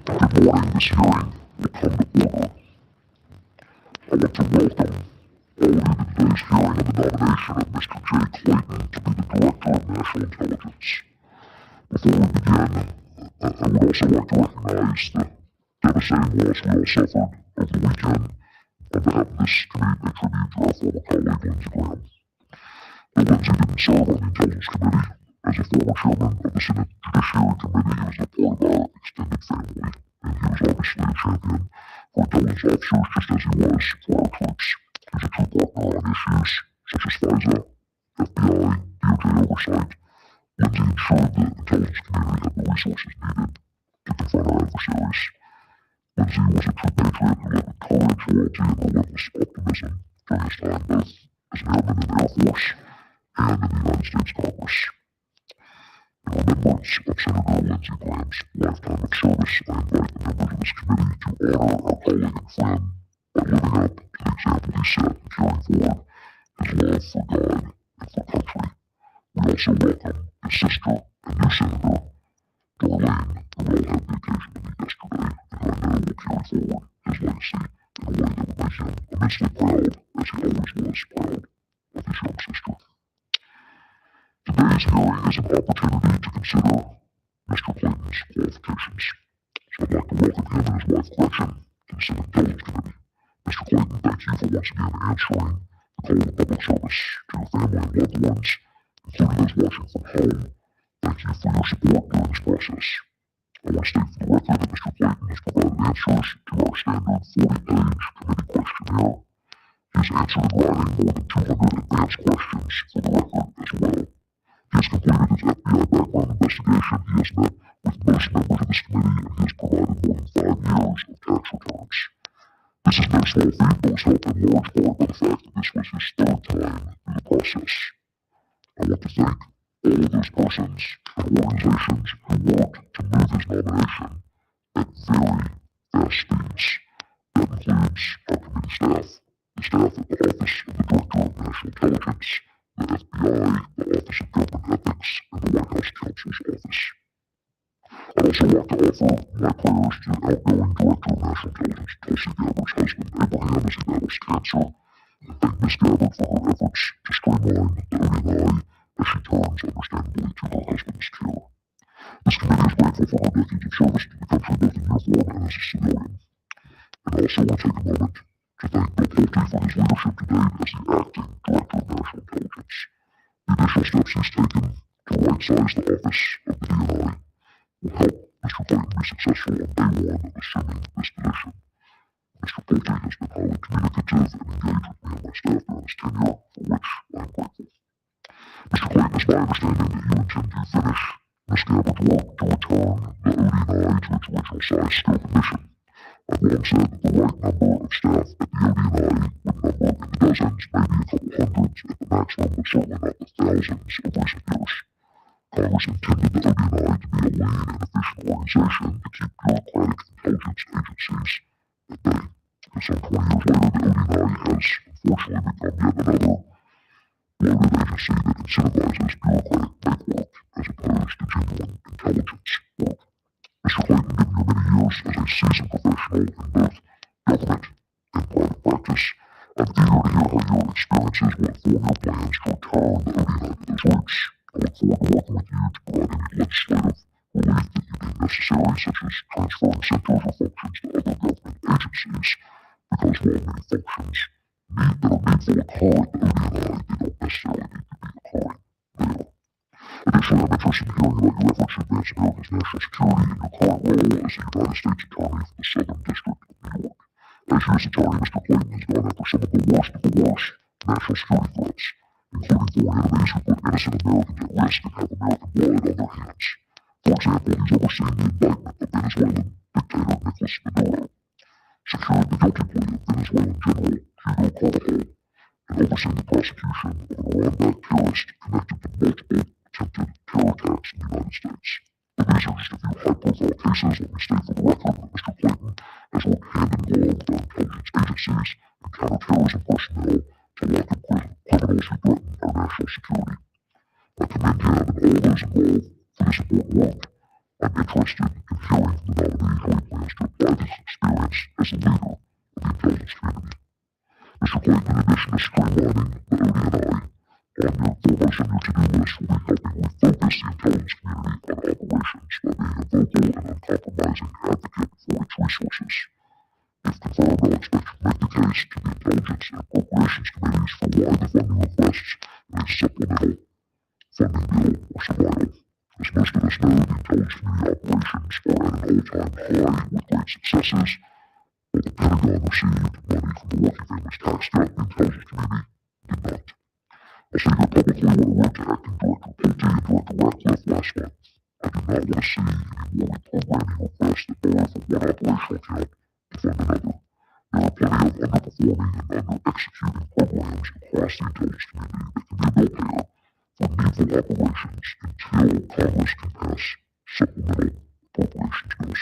Good morning. This hearing will come to order. I want to welcome all of you to today's hearing on the nomination of Mr. Jay Clayton to be the Director of National Intelligence. Before we begin, I would also like to recognize the devastating loss we all suffered over the weekend. On behalf of this committee, pay tribute to our former colleague, Lindsey Graham. Though Lindsey didn't serve on the Intelligence Committee, as a former chairman of the Senate Judiciary Committee, he was a part of our extended family, and he was obviously a champion for intelligence officers just as he was for our troops. He was a true partner on issues such as FISA, FBI, DOJ oversight. Lindsey ensured the intelligence community had the resources needed to confront our adversaries. Lindsey was a true patriot who led with courage, loyalty, and relentless optimism during his time both as an airman in the Air Force and in the United States Congress. In remembrance of Senator Lindsey Graham's lifetime of service, I invite the members of this committee to honor our colleague and friend by living up to the example he set in carrying forward his love for God and for country. We also welcome his sister and new senator, Darlene, who we all had the occasion to meet yesterday, and who I know will carry forward his legacy in a way that would make him immensely proud, as he always was proud of his young sister. Today's hearing is an opportunity to consider Mr. Clayton's qualifications. So I'd like to welcome him and his wife Gretchen to the Senate Intelligence Committee. Mr. Clayton, thank you for once again answering the call to public service to your family and loved ones, including those watching from home. Thank you for your support during this process. I want to state for the record that Mr. Clayton has provided answers to our standard 40-page committee questionnaire. He has answered in writing more than 200 advanced questions for the record as well. He has completed his FBI background investigation. He has met with most members of this committee, and he has provided more than 5 years of tax returns. This is no small feat, but was helped in large part by the fact that this was his third time in the process. I want to thank all of those persons and organizations who worked to move his nomination at very fast speeds. That includes our committee staff, the staff at the Office of the Director of National Intelligence, the FBI, the Office of Government Ethics, and the White House Counsel's Office. I'd also like to offer my prayers to the outgoing Director of National Intelligence, Tulsi Gabbard's husband, Abraham, as he battles cancer, and thank Ms. Gabbard for her efforts to streamline the ODNI as she turns, understandably, to her husband's care. This committee is grateful for her decades of service to the country, both in uniform and as a civilian. And I also want to take a moment to thank Bill Pulte for his leadership today as the acting Director of National Intelligence. The additional steps he's taken to right-size the office of the DNI will help Mr. Clayton be successful on day one of assuming this position. Mr. Pulte has been highly communicative and engaged with me and my staff during his tenure, for which I am grateful. Mr. Clayton, it's my understanding that you intend to finish Ms. Gabbard's work to return the ODNI to its original size, scope, and mission. I've long said that the right number of staff at the ODNI would number in the dozens, maybe a couple hundreds at the maximum, but certainly not the thousands of recent years. Congress intended the ODNI to be a lean and efficient organization to keep bureaucratic intelligence agencies at bay. And some 20 years later, the ODNI has unfortunately become yet another bloated agency that incentivizes bureaucratic paperwork as opposed to genuine intelligence work. Mr. Clayton, given your many years as a seasoned professional in both government and private practice, I'm eager to hear how your experiences will inform your plans to return the ODNI to those roots. I look forward to working with you to provide any legislative relief that you deem necessary, such as transferring centers or functions to other government agencies, because while many functions that are needful occur at the ODNI, they don't necessarily need to be occurring there. Additionally, I'm interested in hearing about your efforts to advance America's national security and your current role as the United States Attorney for the Southern District of New York. As U.S. Attorney, Mr. Clayton has gone after some of the worst national security threats, including foreign enemies who put innocent Americans at risk and have American blood on their hands. For example, he's overseen the indictment of Venezuelan dictator Nicolas Maduro, secured the guilty plea of Venezuelan General Hugo Carvajal, and overseen the prosecution of an Iran-backed terrorist connected to multiple attempted terror attacks in the United States. And these are just a few high-profile cases. Let me state for the record that Mr. Clayton has worked hand-in-glove with our intelligence agencies and counterterrorism personnel to lock up criminals who threaten our national security. I commend him and all those involved for this important work. I'm interested in hearing the nominee how he plans to apply this experience as a leader of the intelligence community. Mr. Clayton, in addition to streamlining the OD&I, foremost on your to-do list will be helping refocus the intelligence community on operations by being a vocal and uncompromising advocate for its resources. If confirmed, I'll expect you to make the case to the Intelligence and Appropriations Committees for why the funding requests in a supplemental funding bill are so vital. As most of us know, the intelligence community operations are at an all-time high with great successes. While the Pentagon received money from the Working Families Tax Cut, the intelligence community did not. I'll say here publicly what I wrote to Acting Director Pulte and Director Ratcliffe last month. I do not want to see any more reprogramming requests that borrow from one operational account to fund another. There are plenty of underperforming and under-executing programs across the intelligence community that can be a bill payer for meaningful operations until Congress can pass supplemental appropriations bills.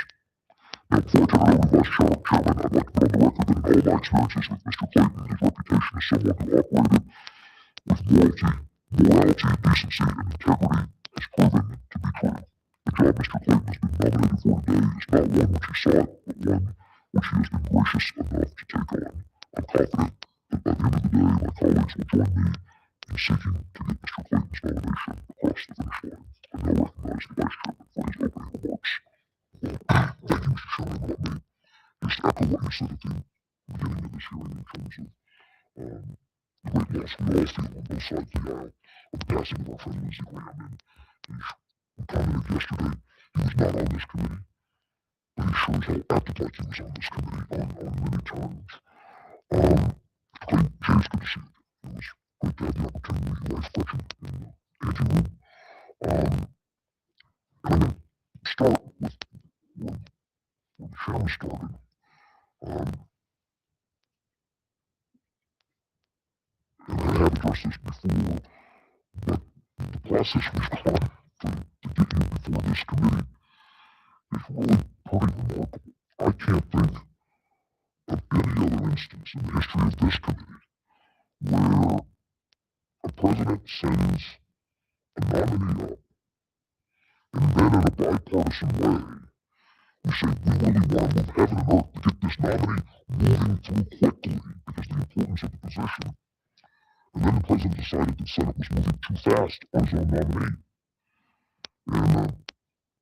Now, before I turn it over to Vice Chairman, I'd like to put on the record that in all my experiences with Mr. Clayton, his reputation as someone who operated with morality, decency, and integrity has proven to be true. The job Mr. Clayton has been nominated for today is not one which he sought, but one which he has been gracious enough to take on. I'm confident that by the end of the day, my colleagues will join me in seeking to get Mr. Clayton's nomination across the finish line. I now recognize the Vice Chairman for his opening remarks. Thank you, Mr. Chairman. Let me just echo what you said at the beginning of this hearing in terms of the great loss we all feel on both sides of the aisle of the passing of our friend Lindsey Graham. And he commented yesterday he was not on this committee, but he sure as hell acted like he was on this committee on many terms. Clayton, Jay, it's good to see you. It was great to have the opportunity to meet your wife, Gretchen, in the anteroom. And I'm going to start with where the chairman started. And I have addressed this before, but the process we've gone to get you before this committee is really pretty remarkable. I can't think of any other instance in the history of this committee where a president sends a nominee up, and then in a bipartisan way, we say we really want to move heaven and earth to get this nominee moving through quickly because of the importance of the position. And then the president decided the Senate was moving too fast on his own nominee. And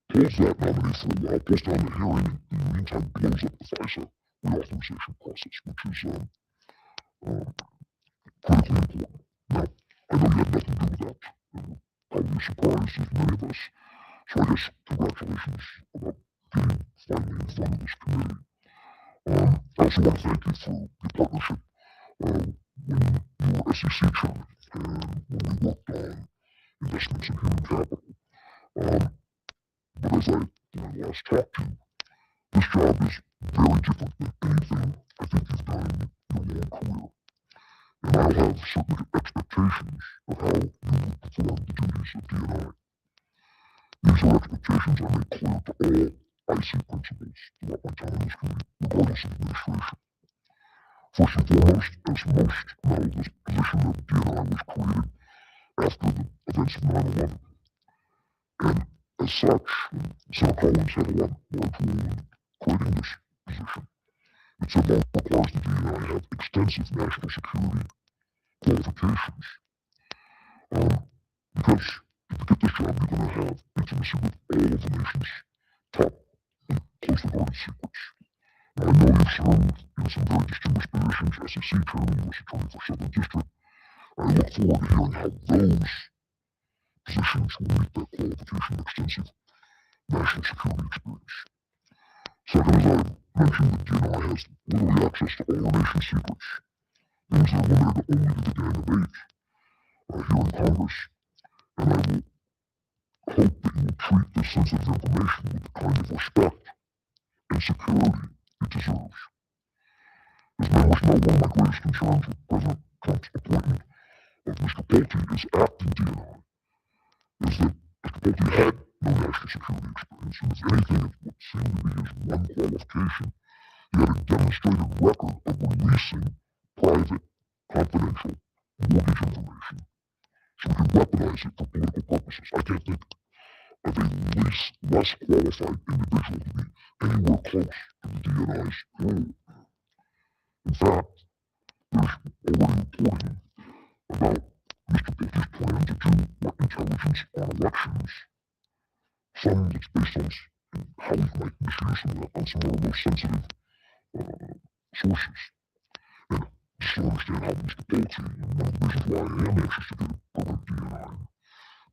pulls that nominee for a while, pulls down the hearing, and in the meantime blows up the FISA reauthorization process, which is critically important. Now, I know you had nothing to do with that, and probably surprised as many of us. So I guess congratulations about getting finally in front of this committee. I also want to thank you for your partnership when you were SEC chairman and when we worked on investments in human capital. But as I last talked to you, this job is very different than anything I think you've done in your long career. And I'll have certain expectations of how you would perform the duties of D&I. These are expectations I made clear to all IC principals throughout my time in this committee, regardless of administration. First and foremost, as most know, this position of D&I was created after the events of 9/11. And as such, Senator Collins had a large role in creating this position. It said law requires the DNI have extensive national security qualifications. Because if you get this job, you're going to have intimacy with all of the nation's top and closely guarded secrets. Now, I know you've served in some very distinguished positions, SEC chairman, U.S. Attorney for Southern District. I look forward to hearing how those positions will meet that qualification of extensive national security experience. Second, as I mentioned, the DNI has literally access to all our nation's secrets, things that are limited only to the gang of 8 here in Congress. And I will hope that you will treat this sensitive information with the kind of respect and security it deserves. As members know, one of my greatest concerns with President Trump's appointment of Mr. Pulte as acting DNI is that Mr. Pulte had no national security experience, and if anything, it would seem to be his one qualification. He had a demonstrated record of releasing private, confidential mortgage information so he could weaponize it for political purposes. I can't think of a less qualified individual to be anywhere close to the DNI's role. In fact, there's already reporting about Mr. Bush's plan to do intelligence on elections. Some that's based on how we might misuse some of that on some of our most sensitive sources. And just to understand how Mr. Pulte, and one of the reasons why I am anxious to get a permanent DNI,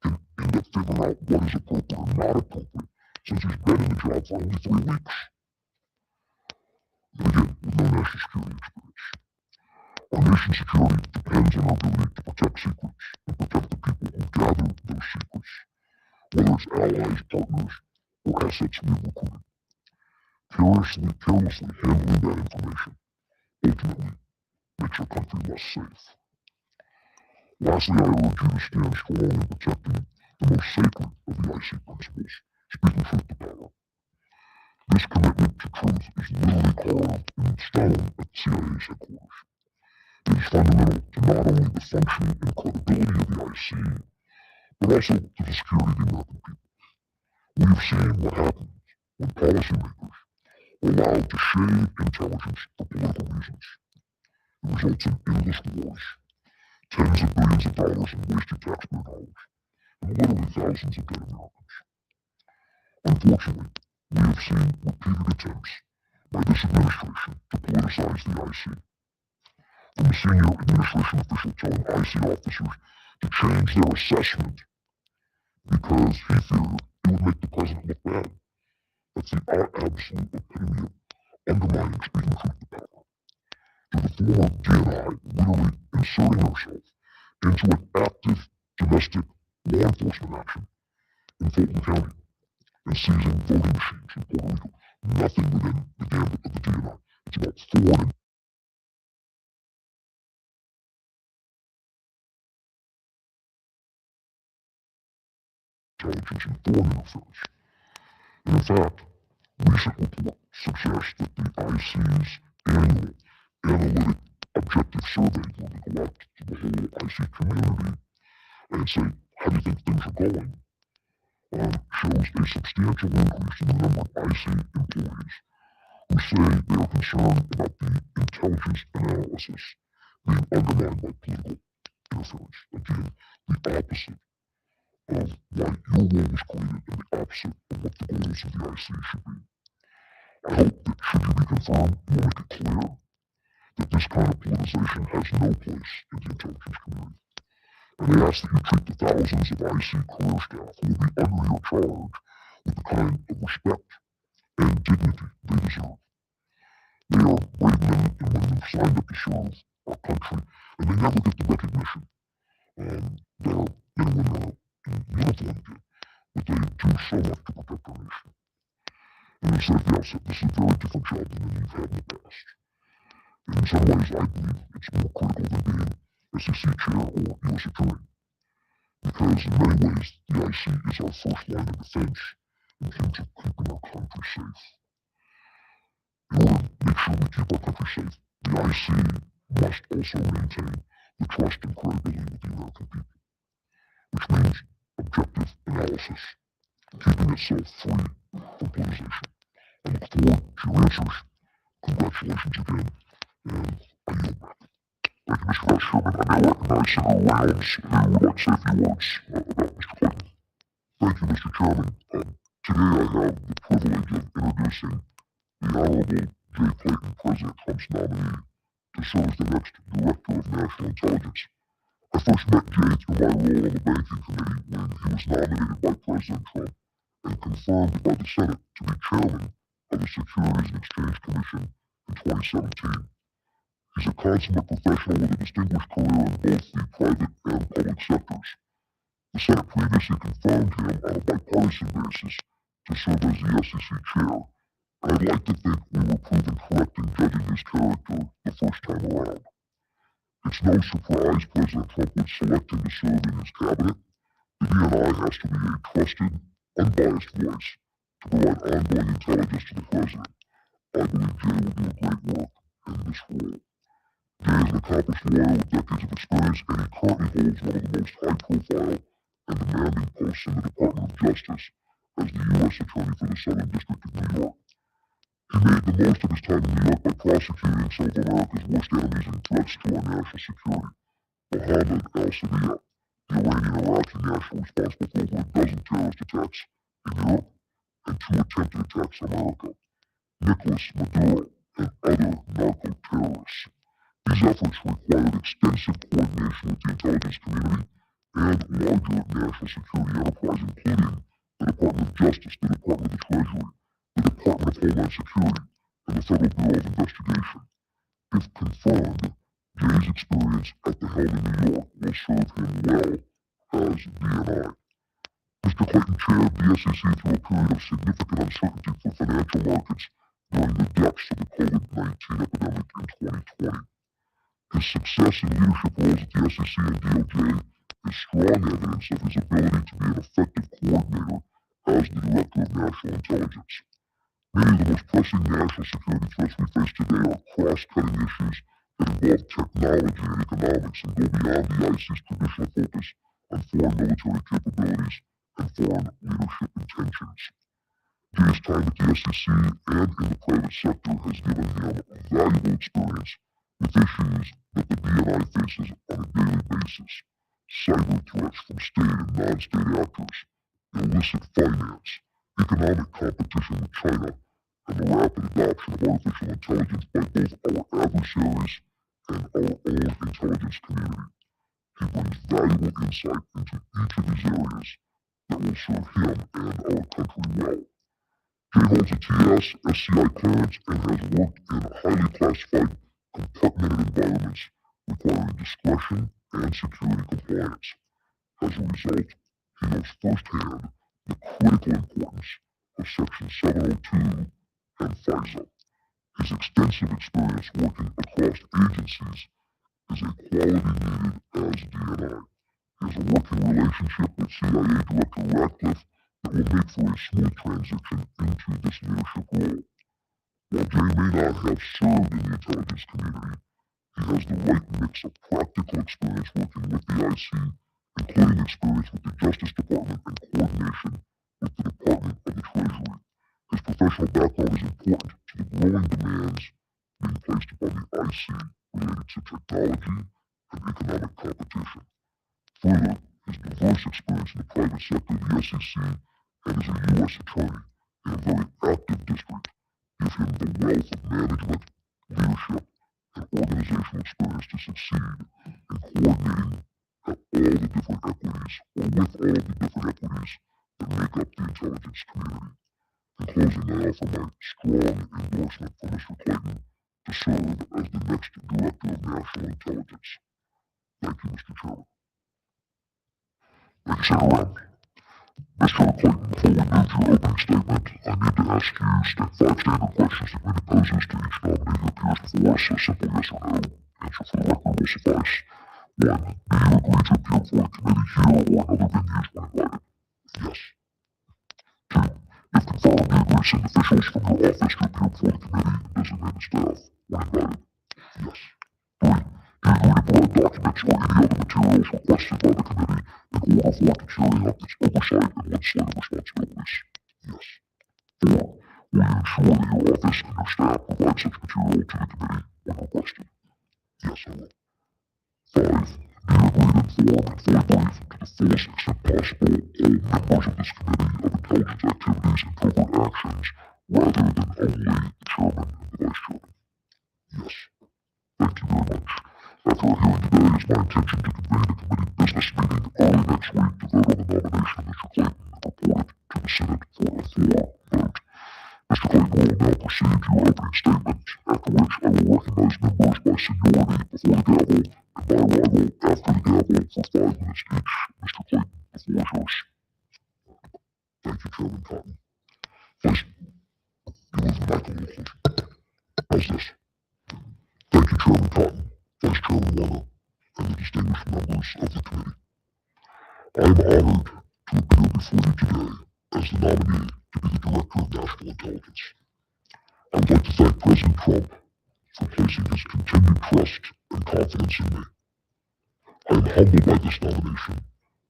can end up figuring out what is appropriate or not appropriate, since he's been in the job for only 3 weeks. And again, with no national security experience. Our nation's security depends on our ability to protect secrets and protect the people who gather those secrets, whether it's allies, partners, or assets we've recruited. Carelessly handling that information ultimately makes our country less safe. Lastly, I urge you to stand strong in protecting the most sacred of the IC principles, speaking truth to power. This commitment to truth is literally carved in stone at CIA's headquarters. It is fundamental to not only the functioning and credibility of the IC, but also to the security of the American people. We have seen what happens when policymakers are allowed to shade intelligence for political reasons. It results in endless wars, tens of billions of dollars in wasted taxpayer dollars, and literally thousands of dead Americans. Unfortunately, we have seen repeated attempts by this administration to politicize the IC. From a senior administration official telling IC officers to change their assessment because he feared it would make the president look bad. That's the absolute epitome of undermining speaking truth to power. To the former DNI literally inserting herself into an active domestic law enforcement action in Fulton County and seizing voting machines in Puerto Rico. Nothing within the gambit of the DNI. It's about foreign intelligence and foreign interference. And in fact, recent reports suggest that the IC's annual analytic objective survey, where they go out to the whole IC community and say, how do you think things are going, shows a substantial increase in the number of IC employees who say they are concerned about the intelligence analysis being undermined by political interference. Again, the opposite of why your role was created and the opposite of what the goals of the IC should be. I hope that should you be confirmed, you will make it clear that this kind of politicization has no place in the intelligence community. And they ask that you treat the thousands of IC career staff who will be under your charge with the kind of respect and dignity they deserve. They are brave men and women who've signed up to serve our country, and they never get the recognition that our men and women in uniform get, but they do so much to protect our nation. And as I said at the outset, this is a very different job than any you've had in the past. And in some ways, I believe it's more critical than being SEC chair or U.S. attorney. Because in many ways, the IC is our first line of defense in terms of keeping our country safe. In order to make sure we keep our country safe, the IC must also maintain the trust and credibility with the American people, which means objective analysis, keeping itself free from politicization. I look forward to your answers. Congratulations again, and I yield back. Thank you, Mr. Vice Chairman. I now recognize Senator Reynolds, who would like to say a few words about Mr. Clayton. Thank you, Mr. Chairman. Today I have the privilege of introducing the Honorable Jay Clayton, President Trump's nominee, to serve as the next Director of National Intelligence. I first met Jay through my role on the Banking Committee when he was nominated by President Trump and confirmed by the Senate to be Chairman of the Securities and Exchange Commission in 2017. He's a consummate professional with a distinguished career in both the private and public sectors. The Senate previously confirmed him on a bipartisan basis to serve as the SEC chair, and I'd like to think we were proven correct in judging his character the first time around. It's no surprise President Trump would select him to serve in his cabinet. The DNI has to be a trusted, unbiased voice to provide ongoing intelligence to the President. I believe Jay will do great work in this role. Jay is an accomplished lawyer with decades of experience, and he currently holds one of the most high-profile and demanding posts in the Department of Justice, as the U.S. Attorney for the Southern District of New York. He made the most of his time in New York by prosecuting some of America's worst enemies and threats to our national security. Mohammed al-Sadr, the Iranian-Iraqi national responsible for over a dozen terrorist attacks in Europe and 2 attempted attacks on America. Nicolas Maduro, and other narco-terrorists. These efforts required extensive coordination with the intelligence community and larger national security enterprise, including the Department of Justice, the Department of the Treasury, the Department of Homeland Security, and the Federal Bureau of Investigation. If confirmed, Jay's experience at the helm in New York will serve him well as DNI. Mr. Clayton chaired the SEC through a period of significant uncertainty for financial markets during the depths of the COVID-19 epidemic in 2020. His success in leadership roles at the SEC and DOJ is strong evidence of his ability to be an effective coordinator as the Director of National Intelligence. Many of the most pressing national security threats we face today are cross-cutting issues that involve technology and economics and go beyond the IC's traditional focus on foreign military capabilities and foreign leadership intentions. Jay's time at the SEC and in the private sector has given him valuable experience with issues that the DNI faces on a daily basis: cyber threats from state and non-state actors, illicit finance, economic competition with China, and the rapid adoption of artificial intelligence by both our adversaries and our own intelligence community. He brings valuable insight into each of these areas that will serve him and our country well. Jay holds a TS, SCI clearance, and has worked in highly classified, compartmented environments requiring discretion and security compliance. As a result, he knows firsthand the critical importance of Section 702 and FISA. His extensive experience working across agencies is a quality needed as DNI. He has a working relationship with CIA Director Ratcliffe that will make for a smooth transition into this leadership role. While Jay may not have served in the intelligence community, he has the right mix of practical experience working with the IC, including experience with the Justice Department and coordination with the Department of the Treasury. His professional background is important to the growing demands being placed upon the IC related to technology and economic competition. Further, his diverse experience in the private sector, the SEC, and as a U.S. attorney in a very active district give him the wealth of management, leadership, and organizational experience to succeed in coordinating at all the different equities, or with all of the different equities that make up the intelligence community. In closing, I offer my strong endorsement for Mr. Clayton to serve as the next Director of National Intelligence. Thank you, Mr. Chairman. Thank you, Senator. Mr. Clayton, before we move to your opening statement, I need to ask you 5 standard questions that Minnie poses to each nominee who appears before us. A simple yes or no answer for the record will suffice. 1. Do you agree to appear before a committee here or in other venues when invited? Yes. 2. If confirmed, do you agree to send officials from your office to appear before the committee and designated staff when invited? Yes. 3. Do you agree to provide documents or any other materials requested by the committee in order for it to carry out its oversight and legislative responsibilities? Yes. 4. Will you ensure that your office and your staff provide such material to the committee when requested? Yes, I will. 5. Do you agree to inform and fully brief, to the fullest extent possible, all members of this committee of intelligence activities and covert actions, rather than only the chairman and the vice chairman? Yes. Thank you very much. After our hearing today, it is my intention to convene a committee business meeting early next week to vote on the nomination of Mr. Clayton and report it to the Senate for a full vote. Mr. Clayton will now proceed to your opening statement, after which I will recognize members by seniority before the gavel, and by arrival after the gavel for 5 minutes each. Mr. Clayton, the floor is yours. Thank you, Chairman Cotton. Please, you move the mic a little closer. How's this? Thank you, Chairman Cotton, Vice Chairman Warner, and the distinguished members of the committee. I am honored to appear before you today as the nominee to be the Director of National Intelligence. I would like to thank President Trump for placing his continued trust and confidence in me. I am humbled by this nomination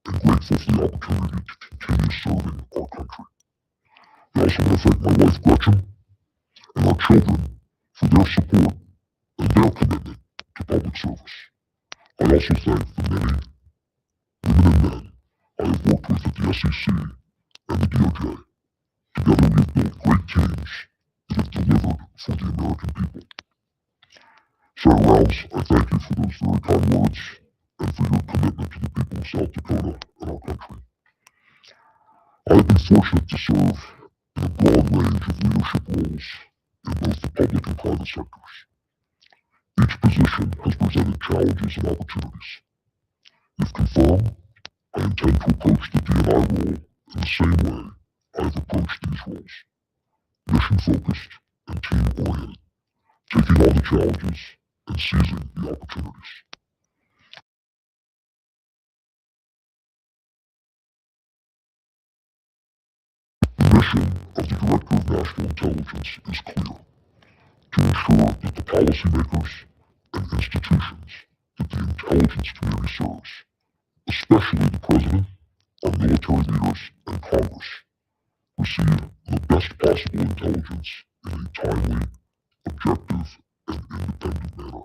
and grateful for the opportunity to continue serving our country. I also want to thank my wife Gretchen and our children for their support and their commitment to public service. I also thank the many women and men I have worked with at the SEC and the DOJ. Together we have built great teams that have delivered for the American people. Senator Rounds, I thank you for those very kind words and for your commitment to the people of South Dakota and our country. I have been fortunate to serve in a broad range of leadership roles in both the public and private sectors. Each position has presented challenges and opportunities. If confirmed, I intend to approach the D&I role in the same way I have approached these roles, mission-focused and team-oriented, taking on the challenges and seizing the opportunities. The mission of the Director of National Intelligence is clear: to ensure that the policymakers and institutions that the intelligence community serves, especially the President, our military leaders, and Congress, receive the best possible intelligence in a timely, objective, and independent manner.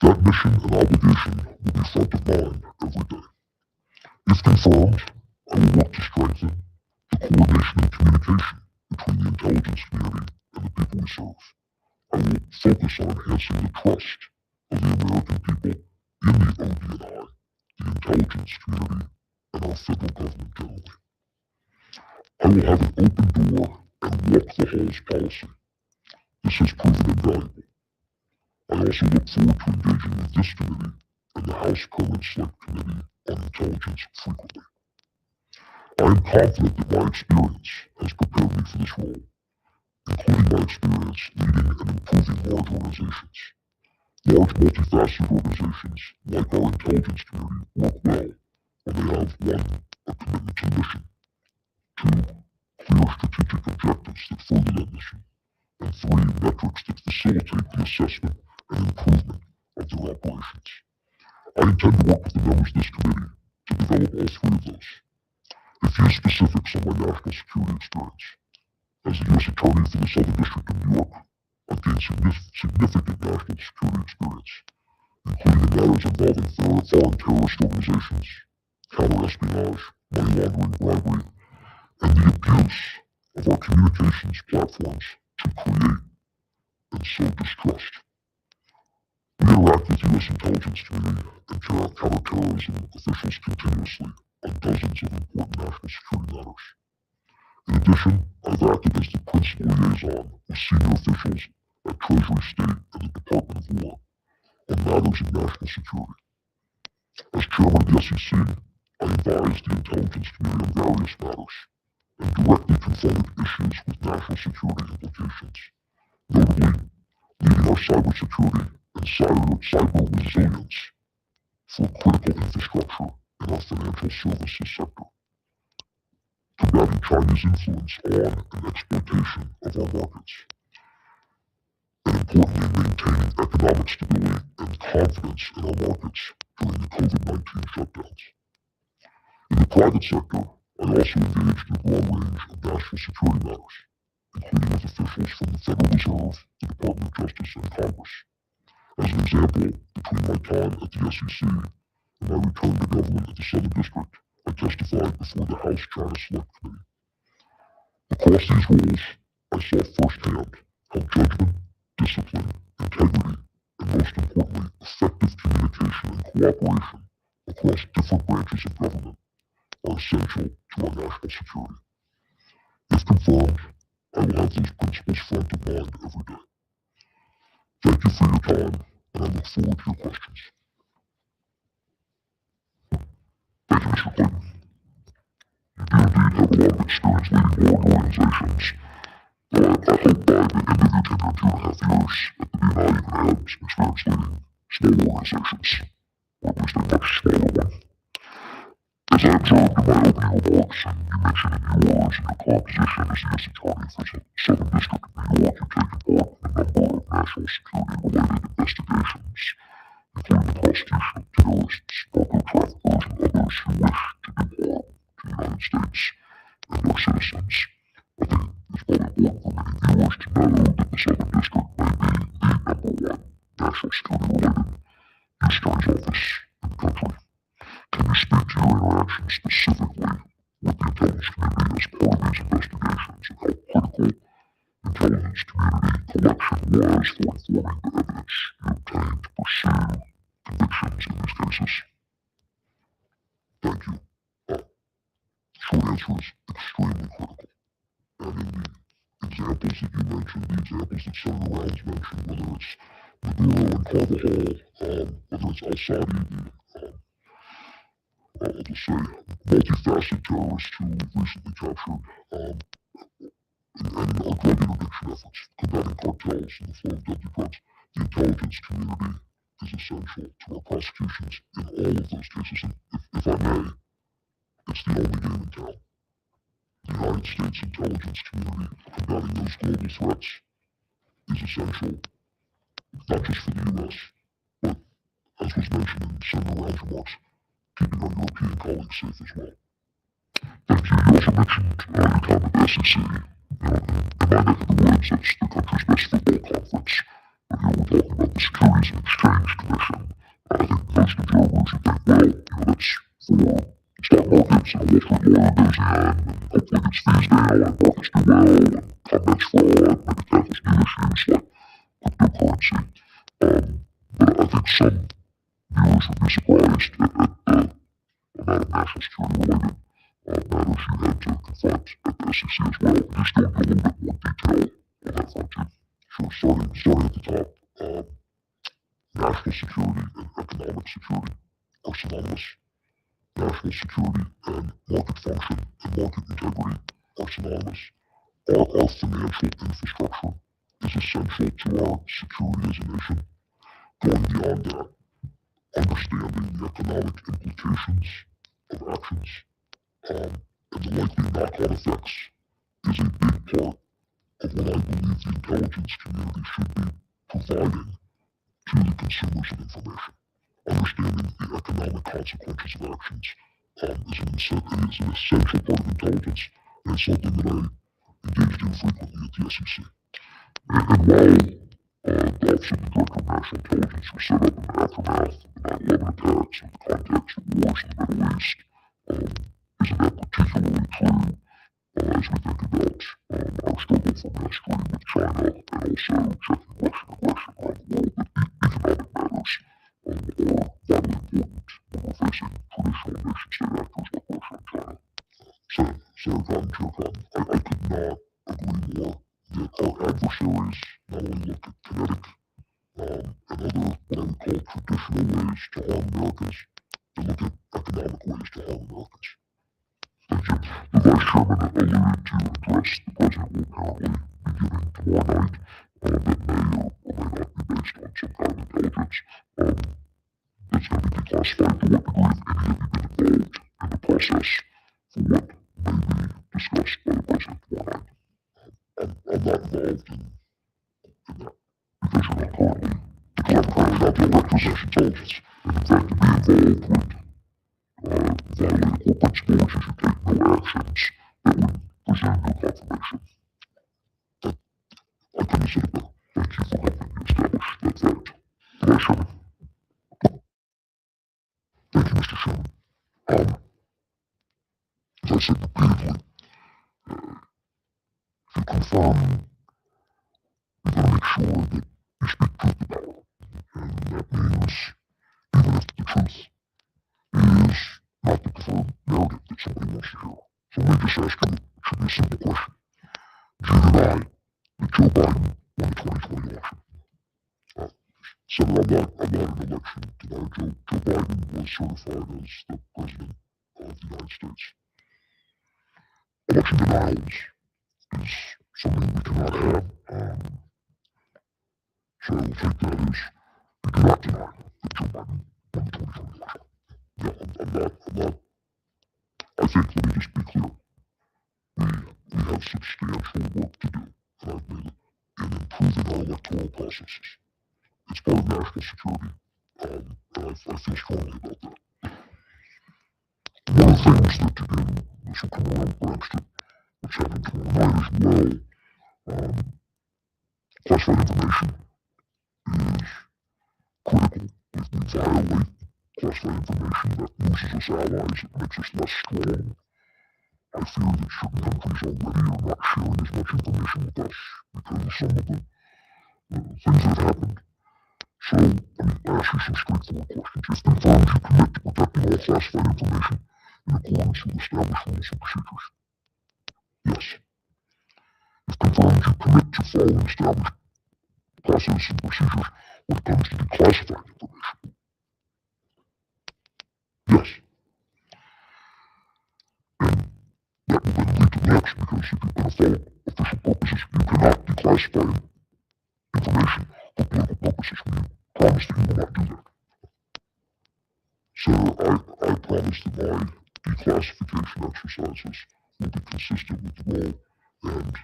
That mission and obligation will be front of mind every day. If confirmed, I will work to strengthen the coordination and communication between the intelligence community and the people we serve. I will focus on enhancing the trust of the American people in the ODNI, the intelligence community, and our federal government generally. I will have an open door and walk the halls policy. This has proven invaluable. I also look forward to engaging with this committee and the House Permanent Select Committee on Intelligence frequently. I am confident that my experience has prepared me for this role, including my experience leading and improving large organizations. Large multifaceted organizations like our intelligence community work well when they have 1. A commitment to mission, 2. Clear strategic objectives that further that mission, and 3. Metrics that facilitate the assessment and improvement of their operations. I intend to work with the members of this committee to develop all 3 of those. A few specifics on my national security experience. As the U.S. Attorney for the Southern District of New York, I've gained significant national security experience, including in matters involving foreign terrorist organizations, counter-espionage, money laundering, bribery, and the abuse of our communications platforms to create and sow distrust. We interact with the U.S. intelligence community and counterterrorism officials continuously on dozens of important national security matters. In addition, I've acted as the principal liaison with senior officials at Treasury, State, and the Department of War on matters of national security. As chairman of the SEC, I advised the intelligence community on various matters and directly confronted issues with national security implications, notably leading our cybersecurity and cyber resilience for critical infrastructure in our financial services sector, combating Chinese influence on and exploitation of our markets, and importantly maintaining economic stability and confidence in our markets during the COVID-19 shutdowns. In the private sector, I also engaged in a broad range of national security matters, including with officials from the Federal Reserve, the Department of Justice, and Congress. As an example, between my time at the SEC and my return to government at the Southern District, I testified before the House China Select Committee. Across these roles, I saw firsthand how judgment, discipline, integrity, and most importantly, effective communication and cooperation across different branches of government are essential to our national security. If confirmed, I will have those principles front of mind every day. Thank you for your time, and I look forward to your questions. Thank you, Mr. Clayton. You do indeed have a lot of experience leading large organizations, but I hope by the end of your tenure, 2.5 years at the DNI, you're going to have some experience leading small organizations, or at least a much smaller one. As I observed in my opening remarks, and you mentioned in yours in your current position as the U.S. Attorney for the Southern District of New York, you've taken part in a number of national security-related investigations, including the prosecution of terrorists, narco traffickers, and others who wish to do harm to the United States and our citizens, speak to your interactions specifically with the intelligence community as part of these investigations and how critical intelligence community collection was for informing the evidence you obtained to pursue convictions in these cases? Thank you. Short answer is extremely critical. And in the examples that you mentioned, the examples that Senator Rounds mentioned, whether it's Maduro and Carvajal, whether it's al-Sadi, I'll just say multifaceted terrorist who we've recently captured, and our drug interdiction efforts, combating cartels and the flow of deadly drugs, the intelligence community is essential to our prosecutions in all of those cases. And if I may, it's the only game in town. The United States intelligence community combating those global threats is essential, not just for the U.S., but, as was mentioned in Senator Rounds' remarks, keeping our European colleagues safe as well. Thank you. You also mentioned your time at the SEC. In my neck of the woods, that's the country's best football conference. But here we're talking about the Securities and Exchange Commission. I think most observers would think, well, that's for stock markets and Wall Street lawyer goes in, and hopefully gets fees down, and markets do well, and combats fraud, maybe tackles new issues like cryptocurrency. But I think some viewers would be surprised at the amount of national security related matters you had to confront at the SEC as well. Can you still give a little bit more detail on that front too? Sure, starting at the top, national security and economic security are synonymous. National security and market function and market integrity are synonymous. Our financial infrastructure is essential to our security as a nation. Going beyond that, understanding the economic implications of actions and the likely knock-on effects is a big part of what I believe the intelligence community should be providing to the consumers of information. Understanding the economic consequences of actions is an essential part of intelligence, and it's something that I engaged in frequently at the SEC. And while the Office of the Director of National Intelligence was set up in the aftermath of the 9/11 attacks and the context of wars in the Middle East, isn't that particularly true as we think about our struggle for mastery with China and also checking Russian aggression around the world? That economic matters are vitally important when we're facing traditional nation-state actors like Russia and China. Senator Cotton, Chair Cotton, I could not agree more that our adversaries not only look at kinetic and other what I would call traditional ways to harm Americans, they look at economic ways to harm Americans. Thank you. The Vice Chairman alluded to an address the President will apparently be giving tomorrow night that may or may not be based on some kind of intelligence that's going to be declassified. To what degree, if any, have you been involved in the process for what may be discussed by the President tomorrow night? I'm not involved in that because you're not currently not the requisition intelligence. And in fact, to be involved would violate a core principle, which is you take no actions that would presume your confirmation. I couldn't have said it better. Thank you for helping me establish that fact. Vice Chairman. Thank you, Mr. Chairman. As I said repeatedly, if you confirm, you're going to make sure that you speak truth to power. And that means, even if the truth is not the preferred narrative that somebody wants to hear. So let me just ask you, it should be a simple question. Do you deny that Joe Biden won the 2020 election? Senator, I'm not an election denier. Joe Biden was certified as the President of the United States. Election denials is something we cannot have. So I will take that as you do not deny that Joe Biden won the 2020 election. Yeah, I'm not. I think, let me just be clear, we have substantial work to do, and I've made it, in improving our electoral processes. It's part of national security, and I feel strongly about that. One of the things that, again, this will come around perhaps to what's happening tomorrow night as well, classified information is critical. If we violate classified information that loses us allies, it makes us less strong. I fear that certain countries already are not sharing as much information with us because of some of the things that have happened. So, let me ask you some straightforward questions. If confirmed, you commit to protecting all classified information in accordance with established rules and procedures? Yes. If confirmed, you commit to following established processes and procedures when it comes to declassifying information? Yes. And that will then lead to the next, because if you're going to follow official purposes, you cannot declassify information for political purposes. Will you promise that you will not do that? Sir, I promise that my declassification exercises will be consistent with the law, and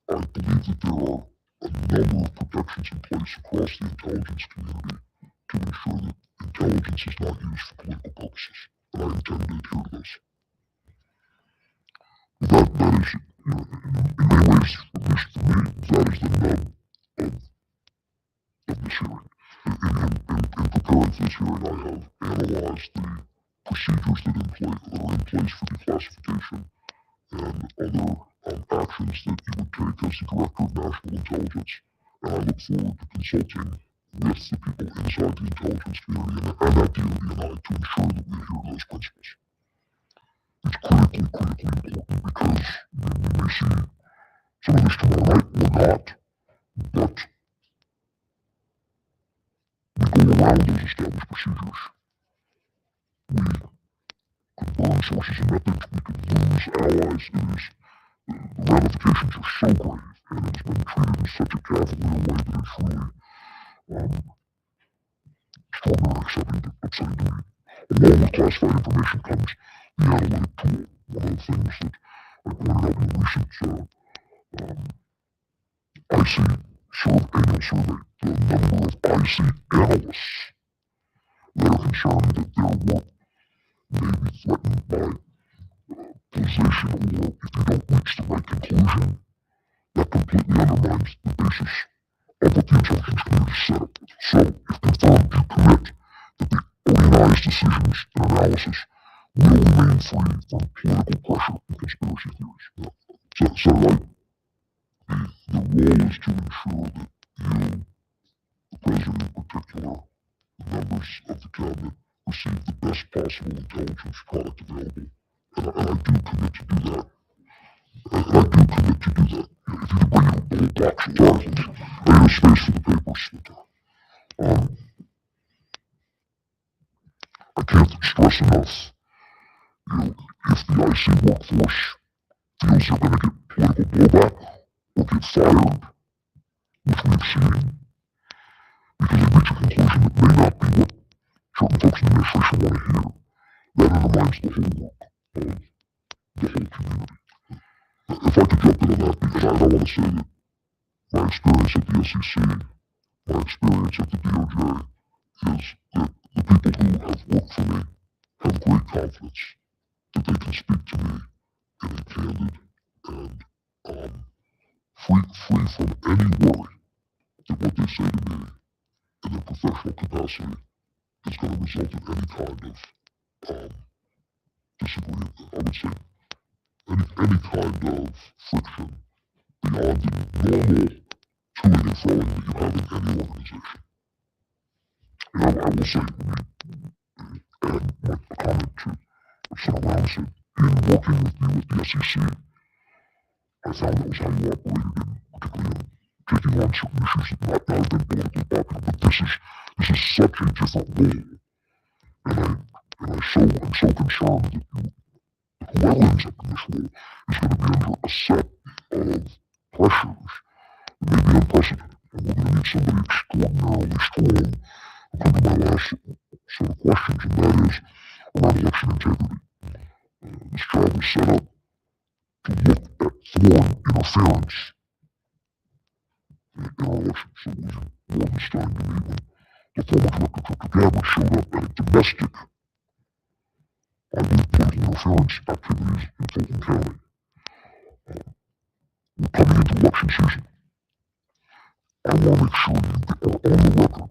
I believe that there are a number of protections in place across the intelligence community to ensure that intelligence is not used for political purposes, and I intend to adhere to those. That is, in many ways, at least for me, that is the nub of this hearing. In preparing for this hearing, I have analyzed the procedures that are in place for declassification and other actions that you would take as the Director of National Intelligence, and I look forward to consulting with the people inside the intelligence community and at DoD and I to ensure that we adhere to those principles. It's critically important because we may see some of this tomorrow night or not, but we go around those established procedures. We could burn sources and methods, we could lose allies. The ramifications are so grave, and it's been treated in such a cavalier way that it's really extraordinarily upsetting to me. Along with classified information comes the analytic tool. One of the things that I pointed out in a recent IC annual survey, the number of IC analysts that are concerned that their work may be threatened by position, or if you don't reach the right conclusion, that completely undermines the basis of what the intelligence community is set up with. So, if confirmed, you commit that the organized decisions and analysis will remain free from political pressure and conspiracy theories. So right? The role is to ensure that you, the President in particular, the members of the Cabinet, receive the best possible intelligence product available. And I do commit to do that. If you could bring in a whole box of articles, I need a space for the papers. I can't stress enough, if the IC workforce feels they're going to get political blowback or get fired, which we've seen, because they reach a conclusion that may not be what certain folks in the administration want to hear, that undermines the whole work of the whole community. If I could jump in on that, because I don't want to say that my experience at the SEC, my experience at the DOJ, is that the people who have worked for me have great confidence that they can speak to me in a candid and free from any worry that what they say to me in their professional capacity is going to result in any kind of disagreement. I would say any kind of friction beyond the normal toing and throwing that you have in any organization. And I will say, add a comment to what Senator Brown said. In working with you with the SEC, I found that was how you operated, particularly in taking on certain issues that might not have been politically popular. But this is such a different role, and I'm so concerned that whoever ends up in this role is going to be under a set of pressures that may be unprecedented, and we're going to need somebody extraordinarily strong. I'll come to my last set of questions, and that is around election integrity. This job is set up to look at foreign interference in our elections. So it was Morgenstein to me when the former Director Dr. Gabbard showed up at a domestic, I believe, political interference activities in Fulton County. We're coming into election season. I want to make sure you are on the record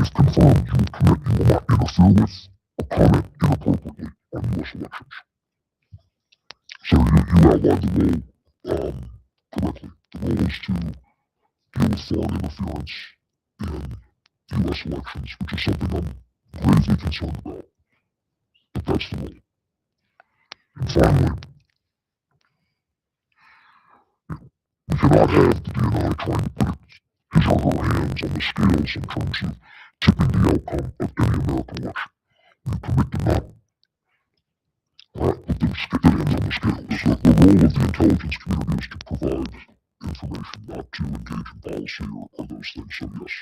If confirmed, you will commit you will not interfere with or comment inappropriately on U.S. elections. So you outlined the role correctly. The role is to deal with foreign interference in U.S. elections, which is something I'm gravely concerned about. But that's the role. And finally, we cannot have the DNI trying to put his or her hands on the scales in terms of tipping the outcome of any American election. We commit to not put the hands on the scales. The role of the intelligence community is to provide information, not to engage in policy or those things. So yes.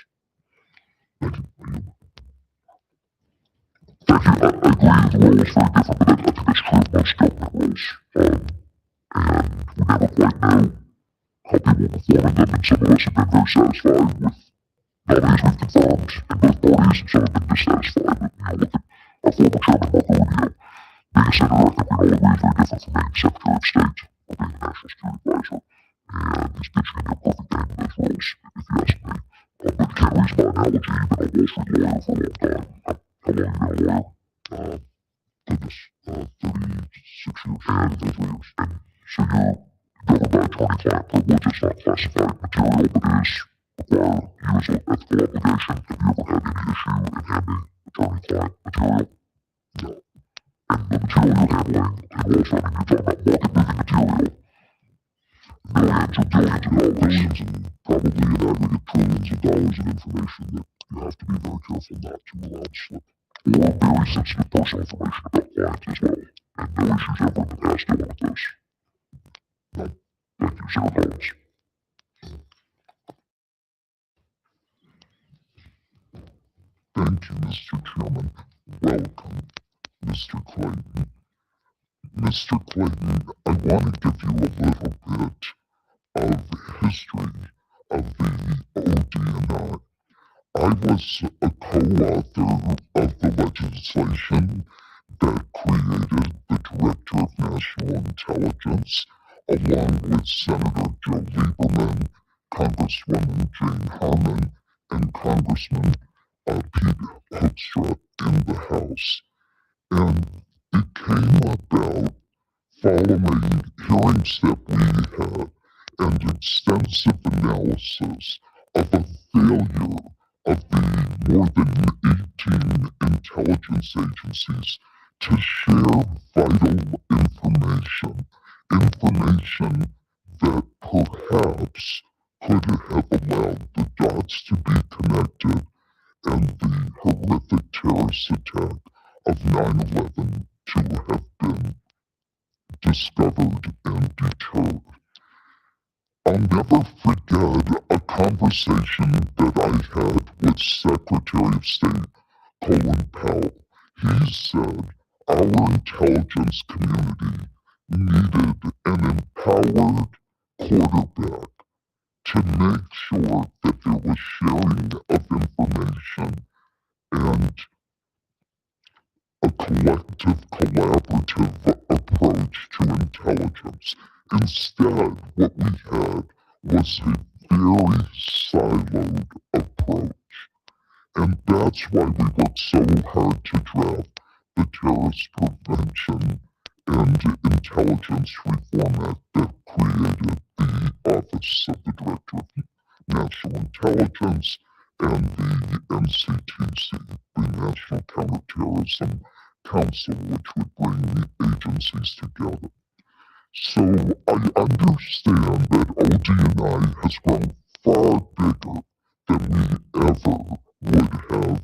Thank you. Thank you. I agree the role is very different, but I think it's true of most government roles. And we never quite know how people perform in them, and some of us have been very satisfied with nominees we've confirmed in both parties, and some have been dissatisfied. But, look at our former chairman, Marco Rubio. Being a senator, I think we all agree is very different from being Secretary of State or being the National Security Advisor. And he's pitching in a perfect game in those roles, if you ask me. But you can't use my analogy. You've been a Wall Street lawyer for a long time. How long have you been a lawyer? Goodness, 36 years. And 33 years. And so you're governed by attorney-client privilege. It's not classified material, but it is require you as an ethical obligation. Have you ever had any issue in handing attorney-client material? No. And the material you're handling in Wall Street, I mean, you're talking about market-moving material. Millions or billions of dollars, and probably in aggregate trillions of dollars of information that you have to be very careful not to allow to slip. Or very sensitive personal information about clients as well. And no issues ever in the past dealing with this. No. Thank you, Senator Collins. Thank you, Mr. Chairman. Welcome, Mr. Clayton. Mr. Clayton, I want to give you a little bit of history of the ODNI. I was a co-author of the legislation that created the Director of National Intelligence, along with Senator Joe Lieberman, Congresswoman Jane Harman, and Congressman Pete Hoekstra in the House. And it came about following hearings that we had and extensive analysis of a failure of the more than 18 intelligence agencies to share vital information that perhaps could have allowed the dots to be connected and the horrific terrorist attack of 9/11 to have been discovered and deterred. I'll never forget a conversation that I had with Secretary of State Colin Powell. He said our intelligence community needed an empowered quarterback to make sure that there was sharing of information and a collective, collaborative approach to intelligence. Instead, what we had was a very siloed approach. And that's why we worked so hard to draft the Terrorist Prevention and Intelligence Reform Act that created the Office of the Director of National Intelligence and the NCTC, the National Counterterrorism Council, which would bring the agencies together. So I understand that ODNI has grown far bigger than we ever would have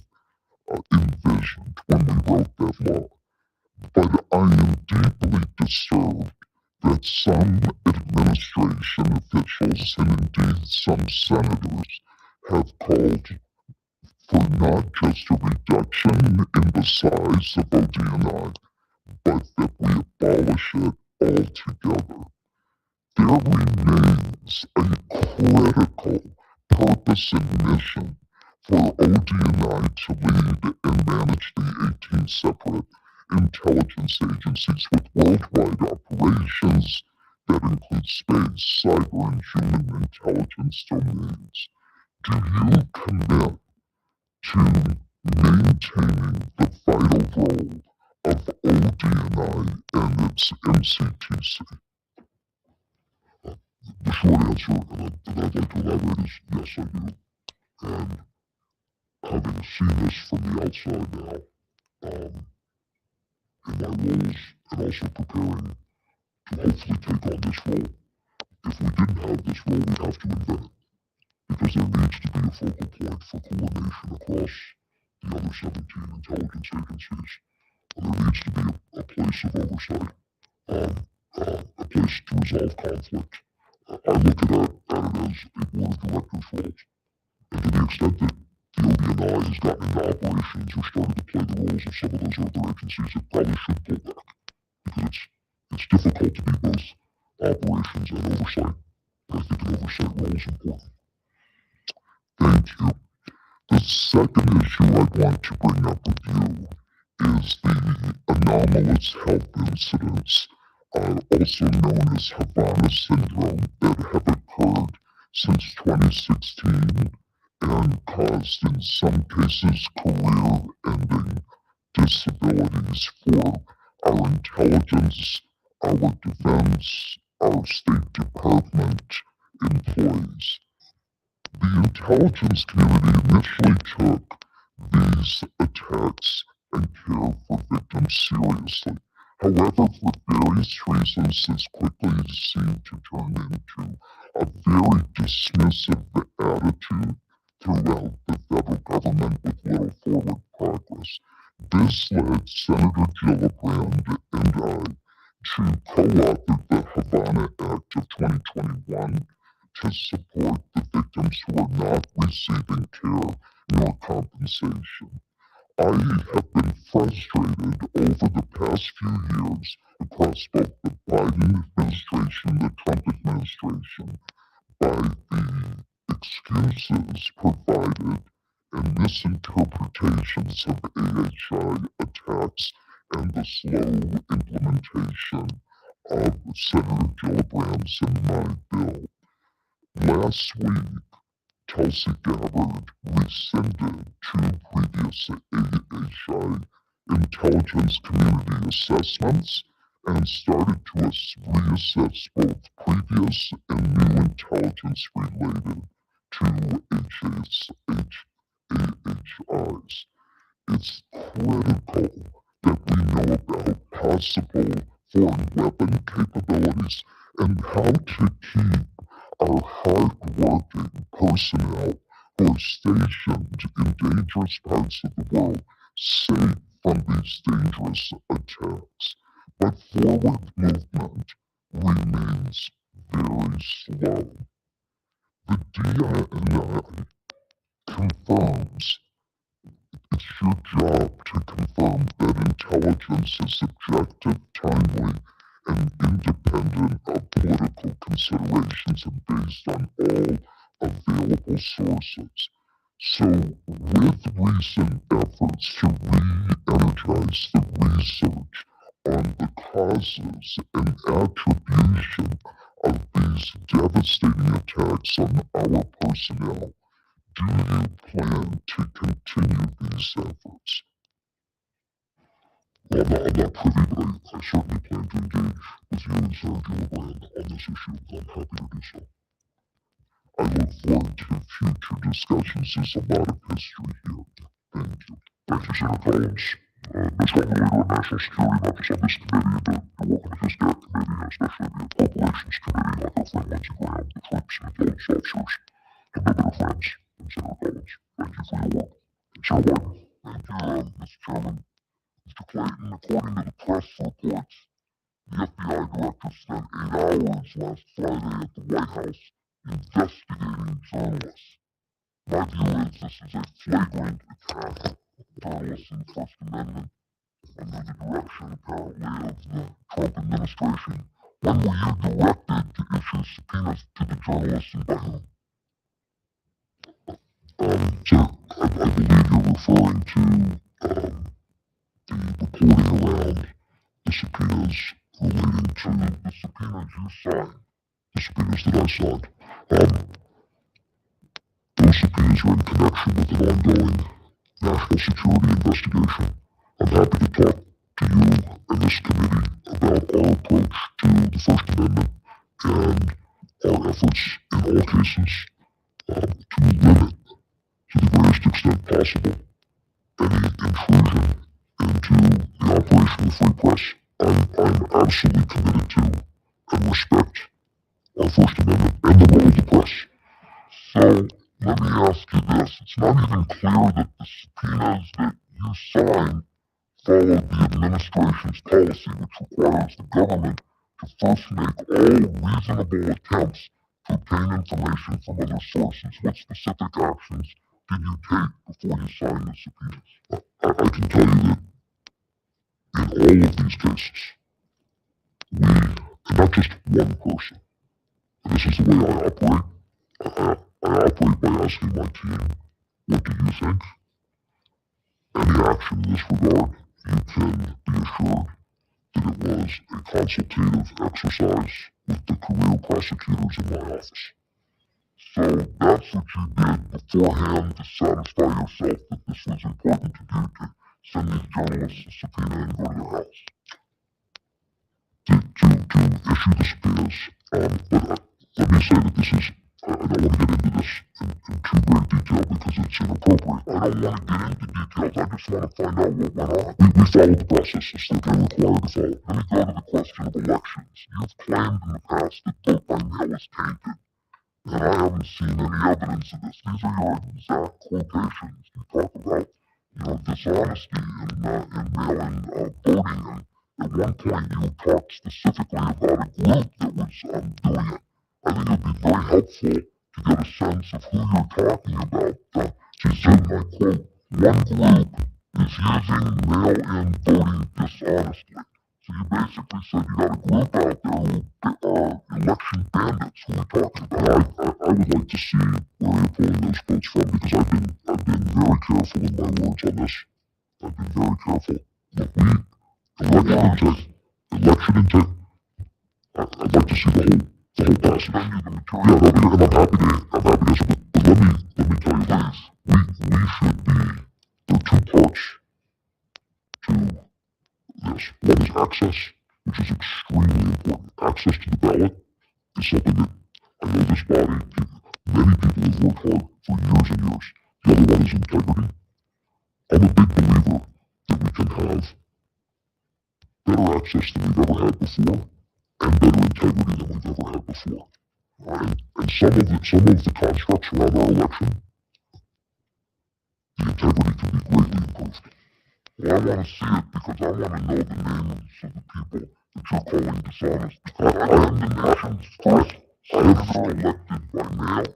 envisioned when we wrote that law. But I am deeply disturbed that some administration officials and indeed some senators have called for not just a reduction in the size of ODNI, but that we abolish it altogether. There remains a critical purpose and mission for ODNI to lead and manage the 18 separate intelligence agencies with worldwide operations that include space, cyber, and human intelligence domains. Do you commit to maintaining the vital role of ODNI and its MCTC? The short answer that I'd like to elaborate is yes, I do. And having seen this from the outside now, in my roles and also preparing to hopefully take on this role, if we didn't have this role, we'd have to invent it. Because there needs to be a focal point for coordination across the other 17 intelligence agencies. And there needs to be a place of oversight, a place to resolve conflict. I look at it as a board of directors role. And to the extent that the ODNI has gotten into operations or started to play the roles of some of those other agencies, it probably should pull back. Because it's difficult to be both operations and oversight. But I think an oversight role is important. Thank you. The second issue I'd want to bring up with you is the anomalous health incidents, also known as Havana syndrome, that have occurred since 2016 and caused, in some cases, career-ending disabilities for our intelligence, our defense, our State Department employees. The intelligence community initially took these attacks and care for victims seriously. However, for various reasons, this quickly seemed to turn into a very dismissive attitude throughout the federal government with little forward progress. This led Senator Gillibrand and I to co-author the Havana Act of 2021 to support the victims who are not receiving care nor compensation. I have been frustrated over the past few years across both the Biden administration and the Trump administration by the excuses provided and misinterpretations of AHI attacks and the slow implementation of Senator Gillibrand's and my bill. Last week, Tulsi Gabbard rescinded two previous AHI intelligence community assessments and started to reassess both previous and new intelligence related to AHIs. It's critical that we know about possible foreign weapon capabilities and how to keep our hard-working personnel who are stationed in dangerous parts of the world safe from these dangerous attacks. But forward movement remains very slow. The DINI confirms it's your job to confirm that intelligence is objective, timely, and independent of political considerations and based on all available sources. So, with recent efforts to re-energize the research on the causes and attribution of these devastating attacks on our personnel, do you plan to continue these efforts? Well, I'm not privy, but I certainly plan to engage with you and Senator Gillibrand on this issue, and I'm happy to do so. I look forward to future discussions. There's a lot of history here. Thank you. Thank you, Senator Collins. No stronger leader in national security, not just on this committee, and you're working with this DAC committee, and especially the appropriations committee, like our friend Lindsey Graham, the troops and intelligence officers, have no better friends than Senator Collins. Thank you for your work. Chair White. Thank you, Mr. Chairman. Mr. Clayton, according to the press reports, the FBI director spent 8 hours last Friday at the White House investigating journalists. My view is this is a flagrant attack on journalists and the First Amendment under the direction, apparently, of the Trump administration. When were you directed to issue subpoenas to the journalists and by whom? Sir, I believe you're referring to the reporting around the subpoenas relating to the subpoenas you signed, the subpoenas that I signed. Those subpoenas are in connection with an ongoing national security investigation. I'm happy to talk to you and this committee about our approach to the First Amendment and our efforts in all cases to limit to the greatest extent possible any intrusion into the operation of the free press. I'm absolutely committed to and respect our First Amendment and the role of the press. So let me ask you this. It's not even clear that the subpoenas that you signed followed the administration's policy, which requires the government to first make all reasonable attempts to obtain information from other sources. What specific actions did you take before you signed the subpoenas? I can tell you that in all of these cases, we, and not just one person, and this is the way I operate. I operate by asking my team, what do you think? Any action in this regard, you can be assured that it was a consultative exercise with the career prosecutors in my office. So that's what you did beforehand to satisfy yourself that this was important to do, to send these journalists a subpoena and go to their house. To issue the subpoenas. But let me say that this is, I don't want to get into this in too great detail because it's inappropriate. I don't want to get into details. I just want to find out what went on. We followed the processes that we're required to follow. Let me go to the question of elections. You've claimed in the past that vote by mail was tainted, and I haven't seen any evidence of this. These are your exact quotations. You talk about dishonesty in mailing voting, and at one point you talked specifically about a group that was doing it. I think it would be very helpful to get a sense of who you're talking about. She said, and I quote, one group is using mail-in voting dishonestly. So you basically said you got a group out there who are election bandits who are talking about. I would like to see where you're pulling those quotes from because I've been very careful in my words on this. I've been very careful. Look, election integrity. I'd like to see the whole process. Yeah, I'm happy to answer, but let me tell you this. We should be, there are two parts to this. One is access, which is extremely important. Access to the ballot is something that I know this body, many people have worked hard for years and years. The other one is integrity. I'm a big believer that we can have better access than we've ever had before and better integrity than we've ever had before. And some of the constructs around our election, the integrity can be greatly improved. Well, I want to see it because I want to know the names of the people that you're calling dishonest. I am the nation's first senator elected by mail.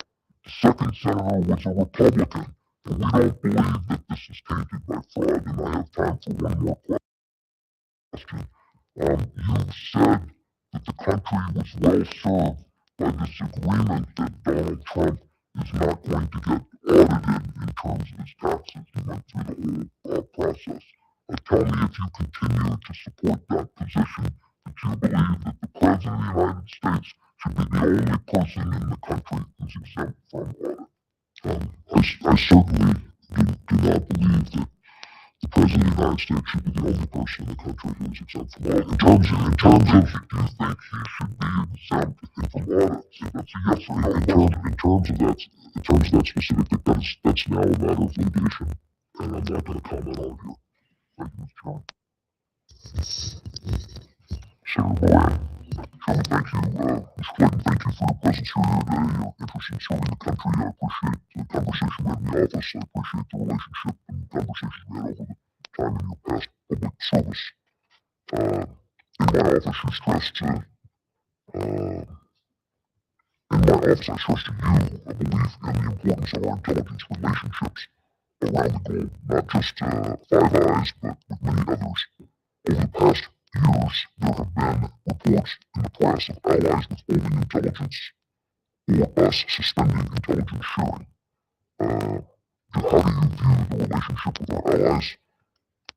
The second senator was a Republican, and we don't believe that this is tainted by fraud. And I have time for one more question. You said that the country was well served by this agreement that Donald Trump is not going to get audited in terms of his taxes. He went through the whole process. Tell me if you continue to support that position, that you believe that the President of the United States should be the only person in the country who's exempt from audit. I certainly do not believe that the President of the United States should be the only person in the country who is exempt from audit. In terms of, do you think he should be exempt from audit? That's a yes or no question. In terms of that specific thing, that's now a matter of litigation, and I'm not going to comment on it here. Thank you, Mr. Chairman. Senator Moran. Chairman, thank you. Mr. Clayton, thank you for your presence here today, your interest in serving the country. I appreciate the conversation we had in the office. I appreciate the relationship and conversations we had over the time in your past public service. In my office, you stressed to, I stressed to you a belief in the importance of our intelligence relationships around the globe, not just Five Eyes, but with many others. Over the past years, there have been reports in the press of allies withholding intelligence or us suspending intelligence sharing. How do you view the relationship with our allies?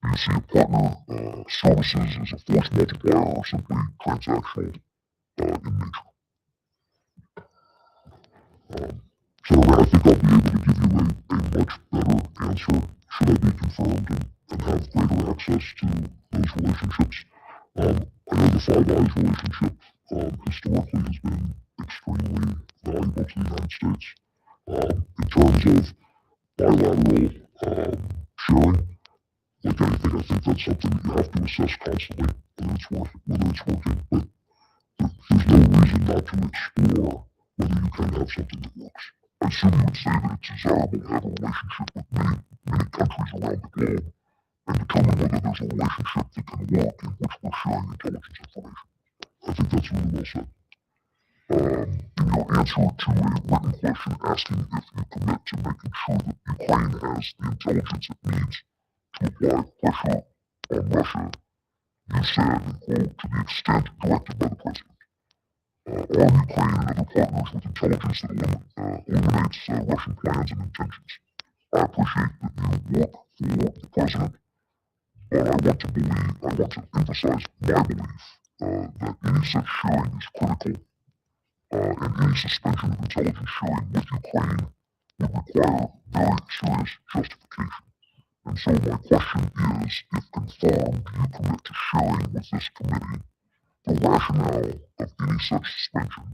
Do you see a partner services as a force multiplier or simply transactional in nature? Senator, I think I'll be able to give you a much better answer should I be confirmed and have greater access to those relationships? I know the Five Eyes relationship historically has been extremely valuable to the United States in terms of bilateral sharing. Like anything, I think that's something that you have to assess constantly, whether it's working. But there's no reason not to explore whether you can have something that works. I assume you would say that it's desirable to have a relationship with many countries around the globe and determine whether there's a relationship that can work in which we're sharing intelligence information. I think that's really well said. In your answer to a written question asking if you commit to making sure that Ukraine has the intelligence it needs to apply pressure on Russia, you said, quote, to the extent directed by the president. Arm Ukraine and other partners with intelligence that eliminates Russian plans and intentions. I appreciate that you work for the president, but I want to emphasize my belief that any such sharing is critical, and any suspension of intelligence sharing with Ukraine would require very serious justification. And so my question is, if confirmed, do you commit to sharing with this committee the rationale of any such suspension,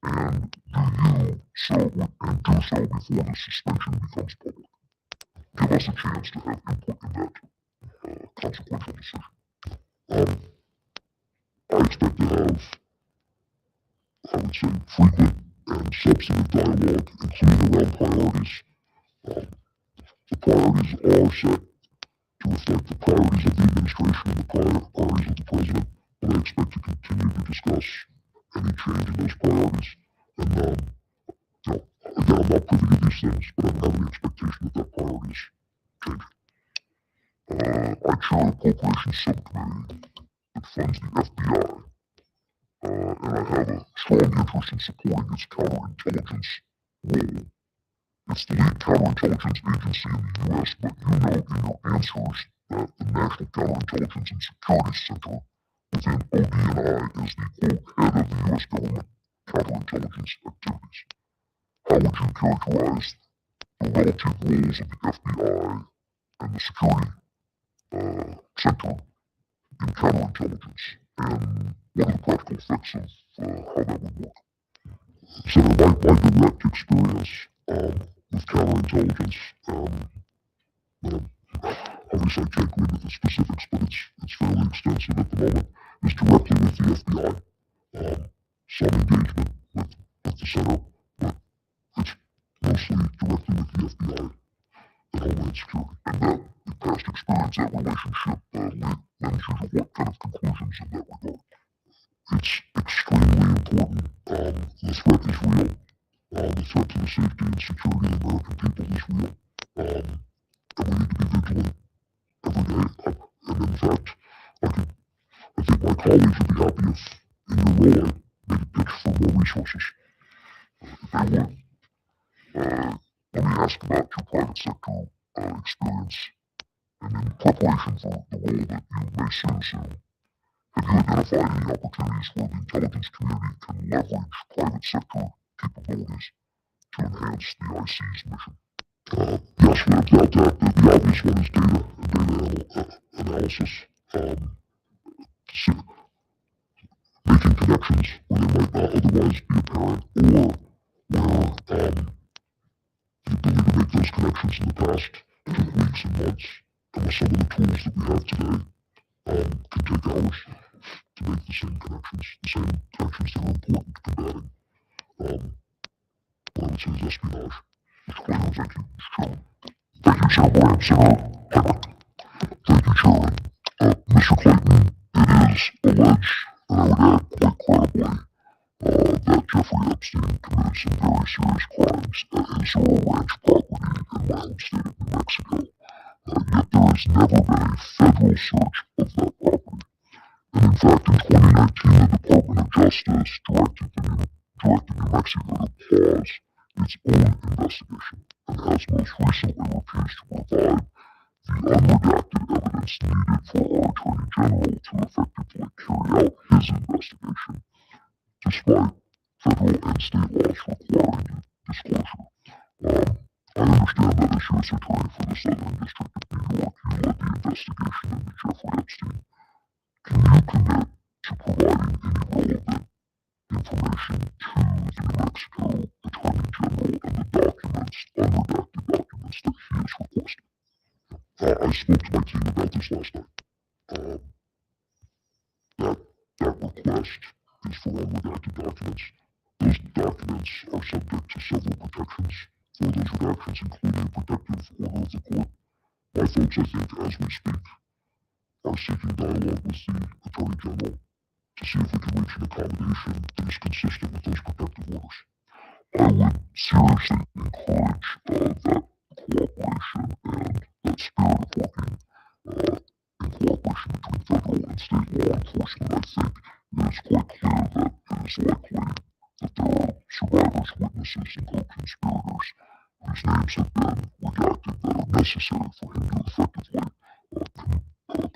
and do so before the suspension becomes public? Give us a chance to have input in that consequential decision. I expect to have, I would say, frequent and substantive dialogue, including around priorities. The priorities are set to reflect the priorities of the administration and the priorities of the president, but I expect to continue to discuss any change in those priorities. And, again, I'm not privy to these things, but I don't have any expectation that that priority is changing. I chair an appropriations subcommittee that funds the FBI, and I have a strong interest in supporting its counterintelligence role. It's the lead counterintelligence agency in the U.S., but you note in your answers that the National Counterintelligence and Security Center within ODNI is the, quote, head of the U.S. government counterintelligence activities. How would you characterize the relative roles of the FBI and the Security Center in counterintelligence, and what are the practical effects of how that would work? So my direct experience with counterintelligence, obviously I can't go into the specifics, but it's fairly extensive at the moment, is directly with the FBI. Some engagement with the center, but it's mostly directly with the FBI and Homeland Security. And that, in past experience, that relationship lends you to what kind of conclusions in that regard? It's extremely important. The threat is real. The threat to the safety and security of the American people is real. And we need to be vigilant every day. And in fact, I think my colleagues would be happy if, in your role, I made a pitch for more resources, if they would. Let me ask about your private sector experience, and in preparation for the role that you may soon assume, have you identified any opportunities where the intelligence community can leverage private sector capabilities to enhance the IC's mission? Yes, without doubt, the obvious one is data and data analysis. Making connections where they might not otherwise be apparent, or where the ability to make those connections in the past took weeks and months, and with some of the tools that we have today, can take hours to make the same connections that are important to combating what I would say is espionage. Mr. Clayton, thank you, Mr. Chairman. Thank you, Senator Graham. Senator Heinrich. Thank you, Chairman. Mr. Clayton, it is alleged, and I would add quite credibly, that Jeffrey Epstein committed some very serious crimes at his Zorro Ranch property in my home state of New Mexico. Yet there has never been a federal search of that property. And in fact, in 2019, the Department of Justice directed New Mexico to pause its own investigation, and has most recently refused to provide the unredacted evidence needed for our Attorney General to effectively carry out his investigation, despite federal and state laws requiring disclosure. I understand that as U.S. Attorney for the Southern District information to the New Mexico Attorney General and the documents, unredacted documents that he has requested. I spoke to my team about this last night. That request is for unredacted documents. Those documents are subject to several protections. For those redactions, including a protective order of the court. My folks, I think, as we speak, are seeking dialogue with the Attorney General to see if we can reach an accommodation that is consistent with those protective orders. I would seriously encourage that cooperation and that spirit of working in cooperation between federal and state law enforcement. I think it is quite clear that it is likely that there are survivors, witnesses, and co-conspirators whose names have been redacted that are necessary for him to effectively complete that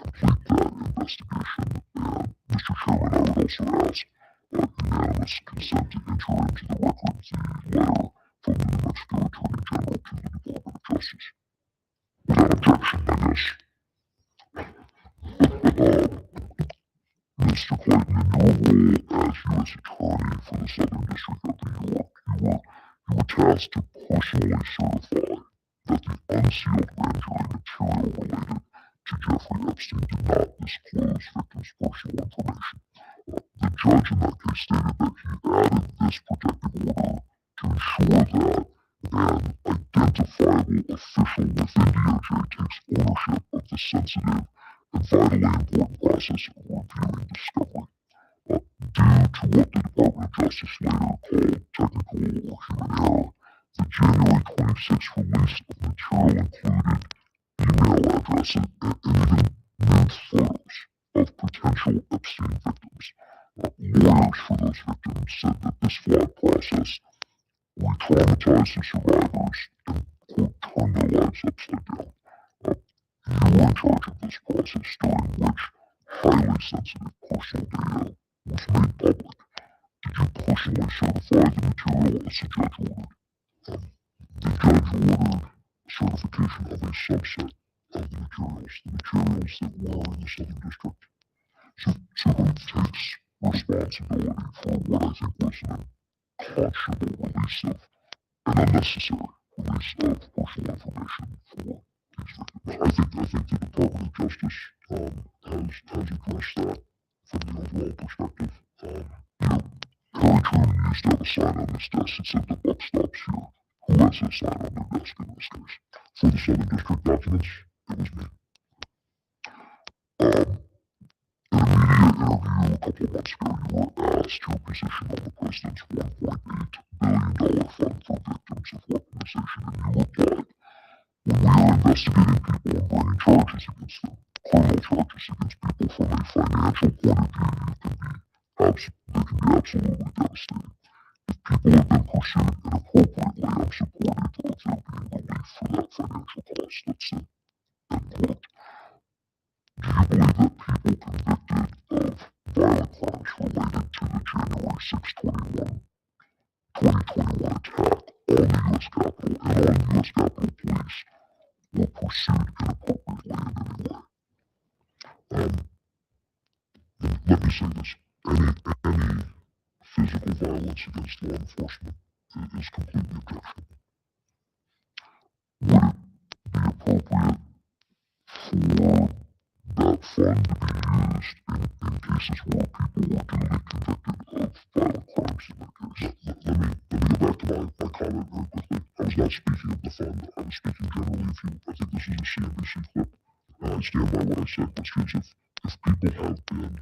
investigation. And Mr. Chairman, I would also ask unanimous consent to enter into the record the letter from the New Mexico Attorney General to the Department of Justice. Without objection, I guess. Mr. Clayton, in your role as U.S. Attorney for the Southern District of New York, you were tasked to personally certify that the unsealed grand jury material related to Jeffrey Epstein did not disclose victims' personal information. The judge in that case stated that he added this protective order to ensure that an identifiable official within DOJ takes ownership of the sensitive and vitally important process of reviewing discovery. Due to what the Department of Justice later called technical or human error, the January 26th release of material included email addresses and even nude photos of potential Epstein victims. Lawyers for those victims said that this flawed process re-traumatized the survivors and, quote, turned their lives upside down. You were in charge of this process during which highly sensitive personal data was made public. Did you personally certify the material as the judge ordered? The judge ordered certification of a subset of the materials that were in the Southern District. So who takes responsibility for what I think was an unconscionable release of an unnecessary release of personal information for these victims? I think the Department of Justice has addressed that from the overall perspective. Harry Truman used to have a sign on his desk that said the buck stops here. Who has that sign on their desk in this case? For the Southern District documents, it was me. In a media interview a couple of months ago, you were asked your position on the president's $1.8 billion fund for victims of weaponization, and you replied, when we are investigating people and bringing charges against them, criminal charges against people from a financial point of view, they can be absolutely devastating. If people have been pursued inappropriately, I'm supportive of there being relief for that financial cost. That's it. End quote. Do you believe that people convicted of violent crimes related to the January 6, 2021 attack on the U.S. Capitol and on U.S. Capitol Police were pursued inappropriately in any way? Let me say this. Any physical violence against law enforcement is completely objectionable. Would it be appropriate for that fund to be used in cases where people were duly convicted of violent crimes in that case? Let me go back to my comment very quickly. I was not speaking of the fund. I was speaking generally. I think this is a CNBC clip. I stand by what I said, which is if people have been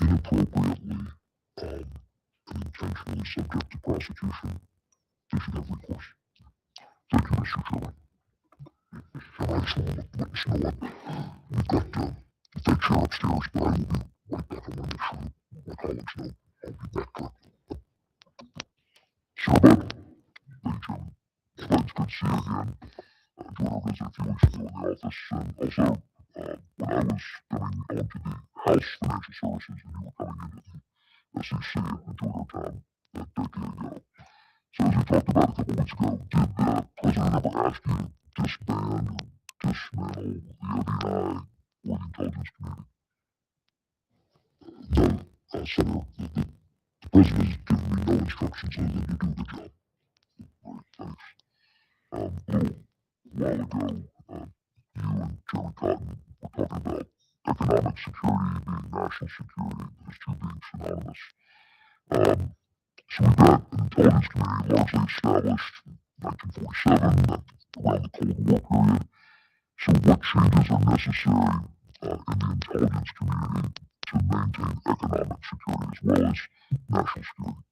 inappropriately and intentionally subject to prosecution, they should have recourse. Thank you, Mr. Chairman. I just want to let witness know that we've got the chair upstairs, but I will be right back. I want to make sure my colleagues know I'll be back directly. Sir Bud, Lady Chairman, it's good to see you again. Enjoyed our visit a few weeks ago in the office, and also when I was coming onto the House Financial Services and you were coming into the SEC, I enjoyed our time a decade ago. So as we talked about a couple weeks ago, did the President ever ask you to disband or dismantle the FBI or the intelligence community? No, Senator, the President has given qualifications other than to do the job. Right, thanks. A little while ago, you and Jeremy Cotton were talking about economic security being national security, those two being synonymous. So we've got an intelligence community largely established in 1947, around the Cold War period. So what changes are necessary in the intelligence community to maintain economic security as well as national security?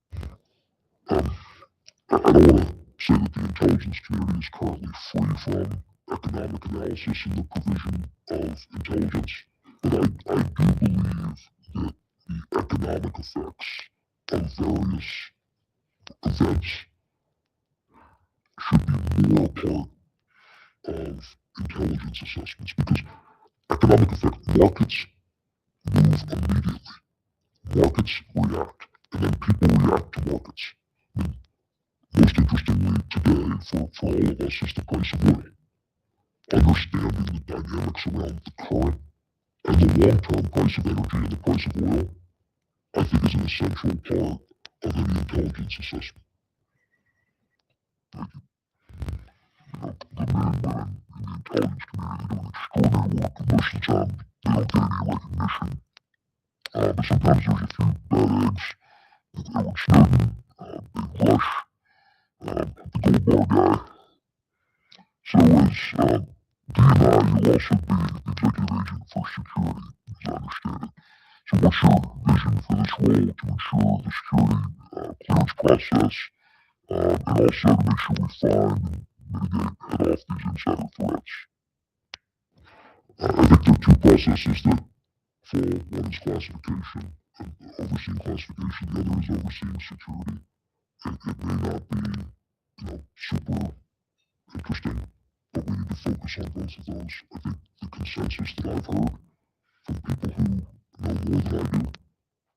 I don't want to say that the intelligence community is currently free from economic analysis and the provision of intelligence, but I do believe that the economic effects of various events should be more a part of intelligence assessments, because economic effect markets move immediately. Markets react, and then people react to markets. Most interestingly today, for all of us, is the price of oil. Understanding the dynamics around the current and the long-term price of energy and the price of oil, I think is an essential part of any intelligence assessment. Thank you. The men and women in the intelligence community doing extraordinary work, and most of the time they don't get any recognition. But sometimes there's a few bad eggs, like Edward Snowden, Big Rush, the gold bar guy. So as D&I, you'll also be executive agent for security, as I understand it. So what's your vision for this role to ensure the security clearance process, and also to make sure we find and mitigate, head off these insider threats? I think there are two processes that fall. One is classification, and overseeing classification. The other is overseeing security. It may not be, super interesting, but we need to focus on both of those. I think the consensus that I've heard from people who know more than I do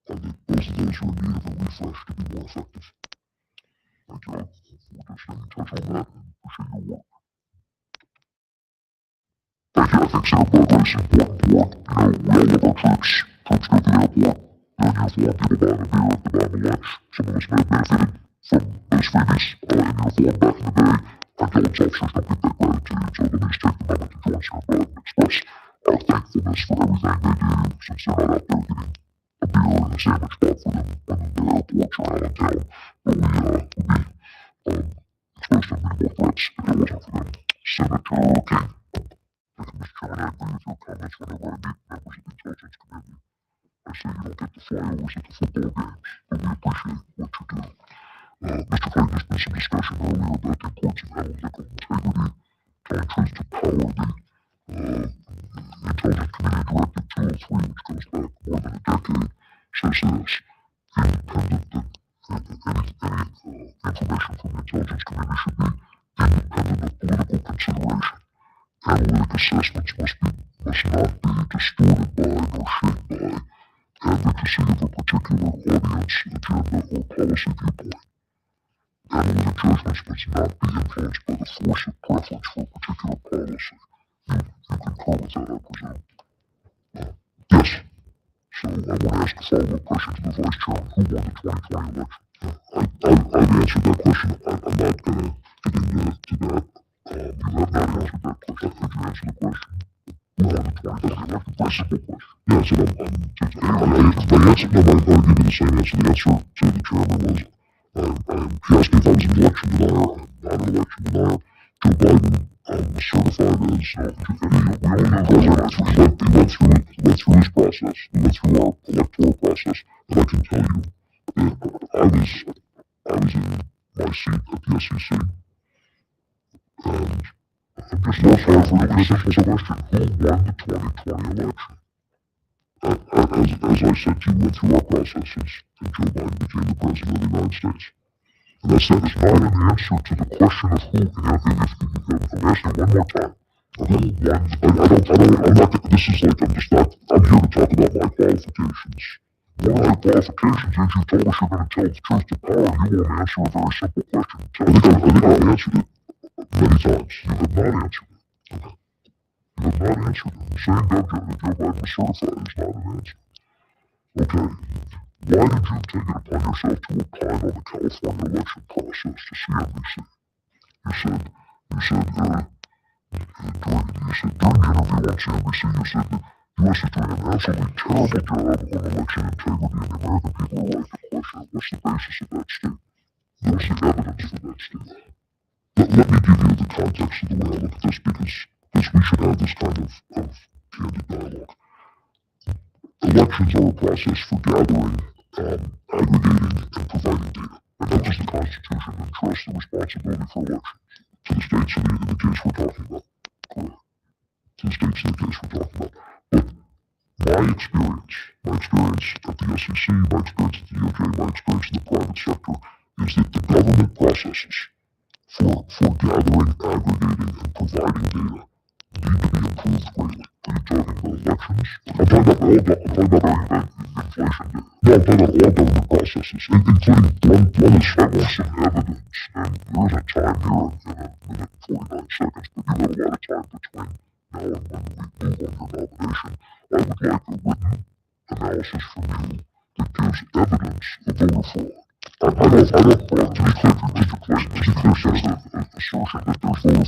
are that both of those are in need of a refresh to be more effective. Thank you. We'll just stay in touch on that and appreciate your work. Thank you. I think Senator Bradley's important work. We all love our troops. Troops go to the airport. They're in uniform. People buying a beer, they're buying a lunch. Some of us may have benefited from those freebies in uniform back in the day. Intelligence officers don't get that gratitude, so let me just take the moment to join Senator Bradley and express our thankfulness for everything they do, since they're not out there getting a beer and a sandwich bought for them when their airports are Allentown. But we would be exposed to many more threats if it wasn't for them. Senator King. Thank you, Mr. Chairman. I agree with your comments whenever I meet members of the intelligence community. I say you don't get the flyovers at the football games, but we appreciate what you do. Mr. Clayton, there's been some discussion earlier about the importance of analytical integrity, telling truth to power. The Intelligence Community Directive 203, which goes back more than a decade, says this: any information from the intelligence community should be independent of political consideration. Analytic assessments must not be distorted by nor shaped by advocacy of a particular audience, agenda, or policy viewpoint. Analytic judgments must not be influenced by the force of preference for a particular policy. You concur with that, I presume? Yes. So I want to ask a follow-up question to the Vice Chairman. Who won the 2020 election? I've answered that question. I'm not going to get into that. You have not answered that question. Could you answer the question? Who won the 2020 election? Very simple question. Yeah, so my answer, no, I'll give you the same answer. The answer to the Chairman was, he asked me if I was an election denier. I'm not an election denier. Joe Biden was certified as, we only know he went through his process. He went through our electoral process, and I can tell you that I was in my seat at the SEC, and I'm just not sorry for the simple question. Who won the 2020 election? As I said to you, went through our processes, and Joe Biden became the President of the United States. And that is not an answer to the question of who, if I'm asking one more time, I'm not, this is like, I'm here to talk about my qualifications. One of my qualifications is you told us you're going to tell the truth to power. You won't answer a very simple question. I think I've answered it many times. You have not answered it. Okay. You have not answered it. Saying that Joe Biden was certified is not an answer. Okay. why did you take it upon yourself to opine on the California election process to CNBC? You said during the interview on CNBC, you said that the U.S. is doing an absolutely terrible job on election integrity, and the American people are right to question it. What's the basis of that statement? What's the evidence for that statement? Let me give you the context of the way I look at this, because we should have this kind of candid dialogue. Elections are a process for gathering, aggregating, and providing data. And how does the Constitution entrust the responsibility for elections? To the states in the case we're talking about. Correct. To the states in the case we're talking about. But my experience at the SEC, my experience at the DOJ, my experience in the private sector is that the government processes for gathering, aggregating, and providing data need to be improved greatly. Are you talking about elections? I'm talking about inflation data. No, I'm talking about all government processes, including one is I want some evidence, and there isn't time here in a minute and 49 seconds, but you have a lot of time between now and when we move on your nomination. I would like a written analysis from you that gives evidence of voter fraud. I don't, to be clear, Mr. Clayton, to be clear, says the assertion that there's voter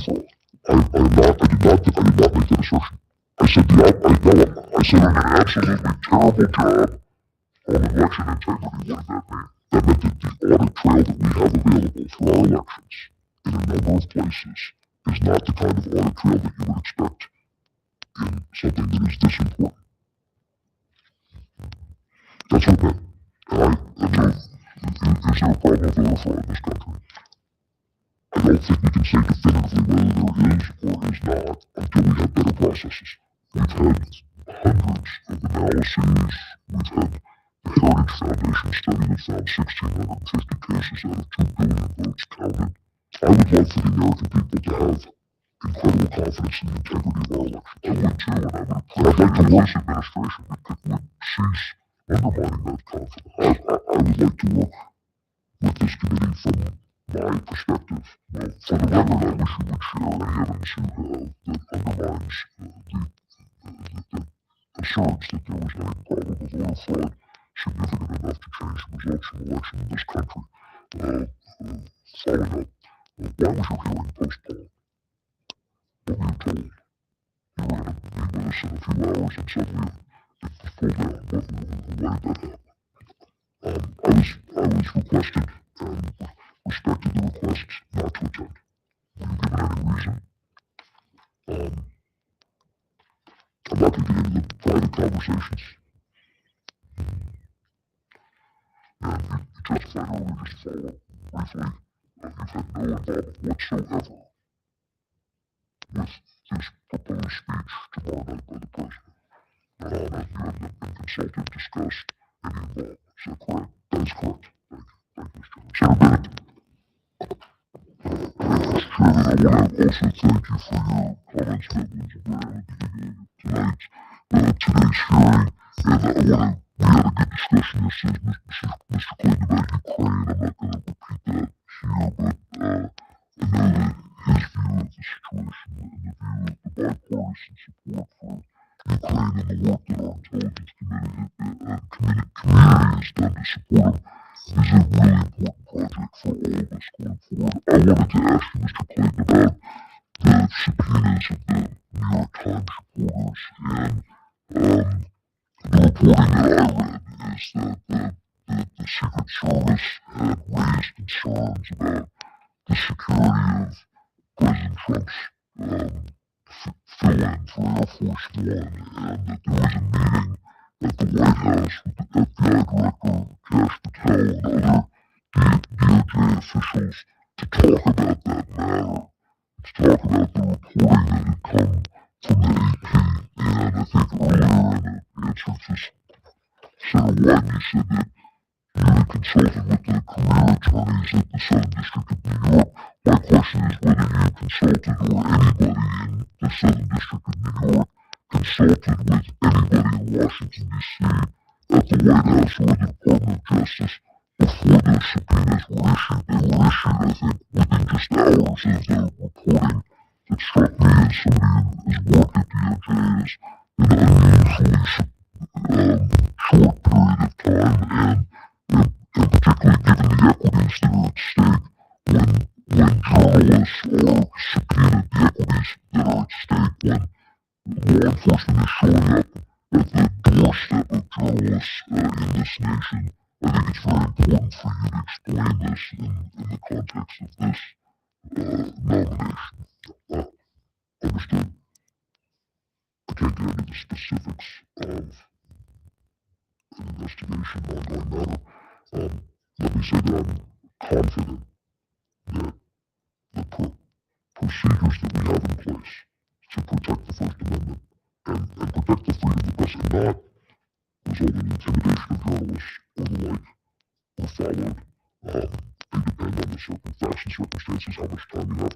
fraud. I did not make that assertion. I said I said an absolutely terrible job on election integrity. What did that mean? That meant that the audit trail that we have available for our elections in a number of places is not the kind of audit trail that you would expect in something that is this important. That's what it meant. Is there a problem with voter fraud in this country? I don't think we can say definitively whether there is or is not until we have better processes. We've had hundreds of analyses. We've had the Heritage Foundation study that found 1,650 cases out of 2 billion votes counted. I would love for the American people to have incredible confidence in the integrity of our election. I would too, and I'd like to work this administration would cease undermining that confidence. I would like to work with this committee from my perspective. Well, for the record, I wish you would share any evidence you have that undermines that asserts that there was any problem with voter fraud significant enough to change the results of the election in this country. Following up, why was your hearing postponed? What were you told? You were going to be with us in a few hours and suddenly it was pulled down. Why did that happen? I was requested and respected the request not to attend. Were you given any reason? I'm not going to get into the private conversations. And you testified earlier, just to follow up briefly, you've had no involvement whatsoever with this proposed speech tomorrow night by the president. You have not been consulted, discussed, any involvement. Is that correct? That is correct. Thank you. Thank you, Mr. Chairman. Mr. Chairman, I want to also thank you for your comments about Lindsey Graham at the beginning of today's hearing. And we had a good discussion yesterday with Mr. Clayton about Ukraine. I'm not going to repeat that here, but I know that his view of the situation and the view of the bipartisan support for Ukraine and the work that our intelligence community has done to support him is a really important project for all of us going forward. I wanted to ask you, Mr. Clayton, about the subpoenas of the New York Times reporters, and the reporting that I read is that the Secret Service had raised concerns about the security of President Trump's fill-in for Air Force One, and that there was a meeting at the White House with the FBI Director, Kash Patel, and other DOJ officials to talk about that matter, to talk about the reporting that had come from the AP. And I think earlier in the answer to Senator Wyden, you said that you had consulted with the career attorneys at the Southern District of New York. My question is whether you consulted, or anybody in the Southern District of New York consulted with anybody in Washington, D.C. at the White House or the Department of Justice before those subpoenas were issued. They were issued, I think, within just hours of the reporting. It struck me as somebody who's worked at DOJ as an unusually short period of time, and information, I think it's very important for you to explain this in the context of this nomination. Understood. I can't get into the specifics of an investigation, ongoing matter. Let me say that I'm confident that the procedures that we have in place to protect the First Amendment and protect the freedom of the press and not result in intimidation of journalists or the like were followed. They depend on the facts and circumstances, how much time you have.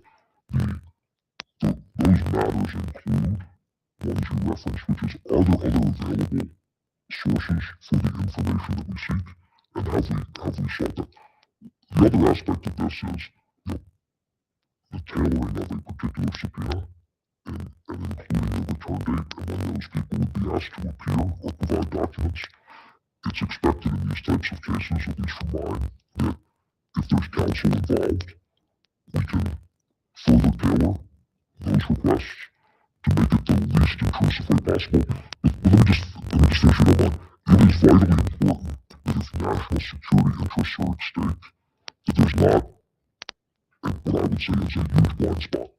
Those matters include ones you referenced, which is, are there other available sources for the information that we seek, and have we sought that? The other aspect of this is the tailoring of a particular subpoena and including a return date and when those people would be asked to appear or provide documents. It's expected in these types of cases, at least for mine, that if there's counsel involved, we can further tailor those requests to make it the least intrusive way possible. But let me just finish, you know what? It is vitally important that if national security interests are at stake, that there's not what I would say is a huge blind spot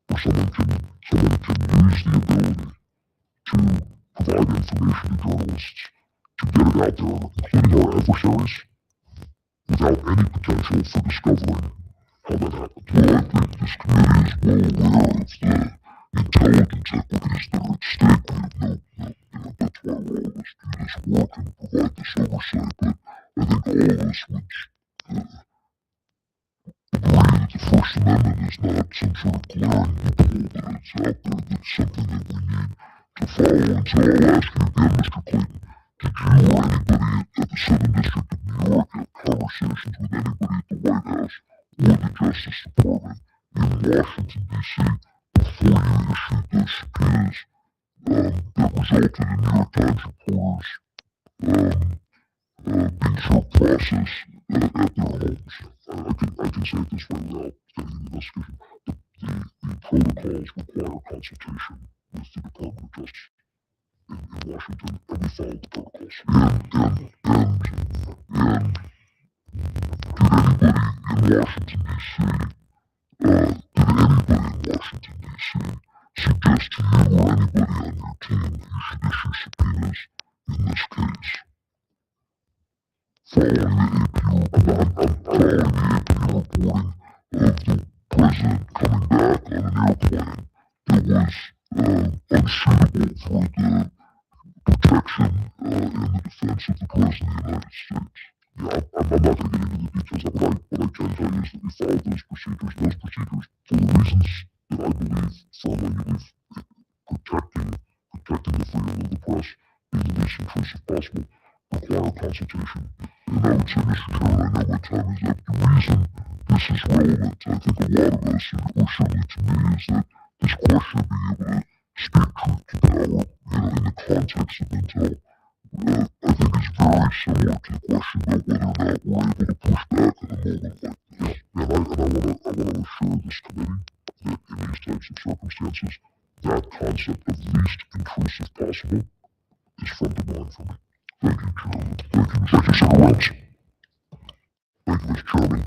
where someone can use the ability to provide information to journalists to get it out there, including our adversaries, without any potential for discovering how that happened. Well, I think this committee is well aware of the intelligence equities that are at stake. We have that's why we're always do this work and provide this oversight. But I think all of us would agree that the First Amendment is not some sort of glaring loophole that it's out there, that's something that we need to follow. And so I'll ask you again, Mr. Clayton, did you or anybody at the 7th District of New York have conversations with anybody at the White House or the Justice Department in Washington, D.C. before you issued those subpoenas that resulted in New York Times reporters being short process at their homes? I can say it this way without getting into investigation. The protocols require consultation with the Department of Justice in Washington, and we followed the protocols. And did anybody in Washington, D.C. Suggest to you or anybody on your team that you should issue subpoenas in this case? Following the AP reporting of the president coming back on an airplane that was unsuitable for the protection and the defense of the President of the United States. Yeah, I'm not going to get into the details of it. What I can tell you is that we followed those procedures. Those procedures, for the reasons that I believe firmly with protecting the freedom of the press being the least intrusive possible, require consultation. And I would say, Mr. Chairman, I know my time is up. The reason this is relevant, I think a lot of us, or certainly to me, is that this question of being able to speak truth to power, in the context of intel, I think is very similar to the question about whether or not we're able to push back in a moment like this. And I want to assure this committee that in these types of circumstances, that concept of least intrusive possible is front of mind for me. Thank you, Chairman. Thank you, Mr. Chairman. Thank you, Mr. Chairman.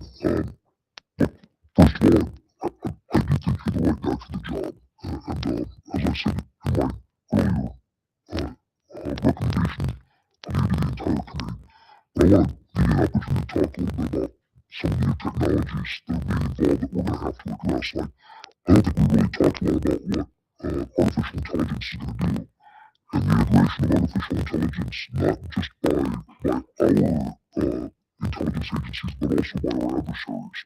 Look, first of all, I do think you're the right guy for the job. And as I said in my earlier recommendation, I gave to the entire committee. But I want to give you an opportunity to talk a little bit about some of the new technologies that are being involved that we're going to have to address. Like, I don't think we really talked a lot about what artificial intelligence is going to do, and the integration of artificial intelligence, not just by our intelligence agencies, but also by our adversaries.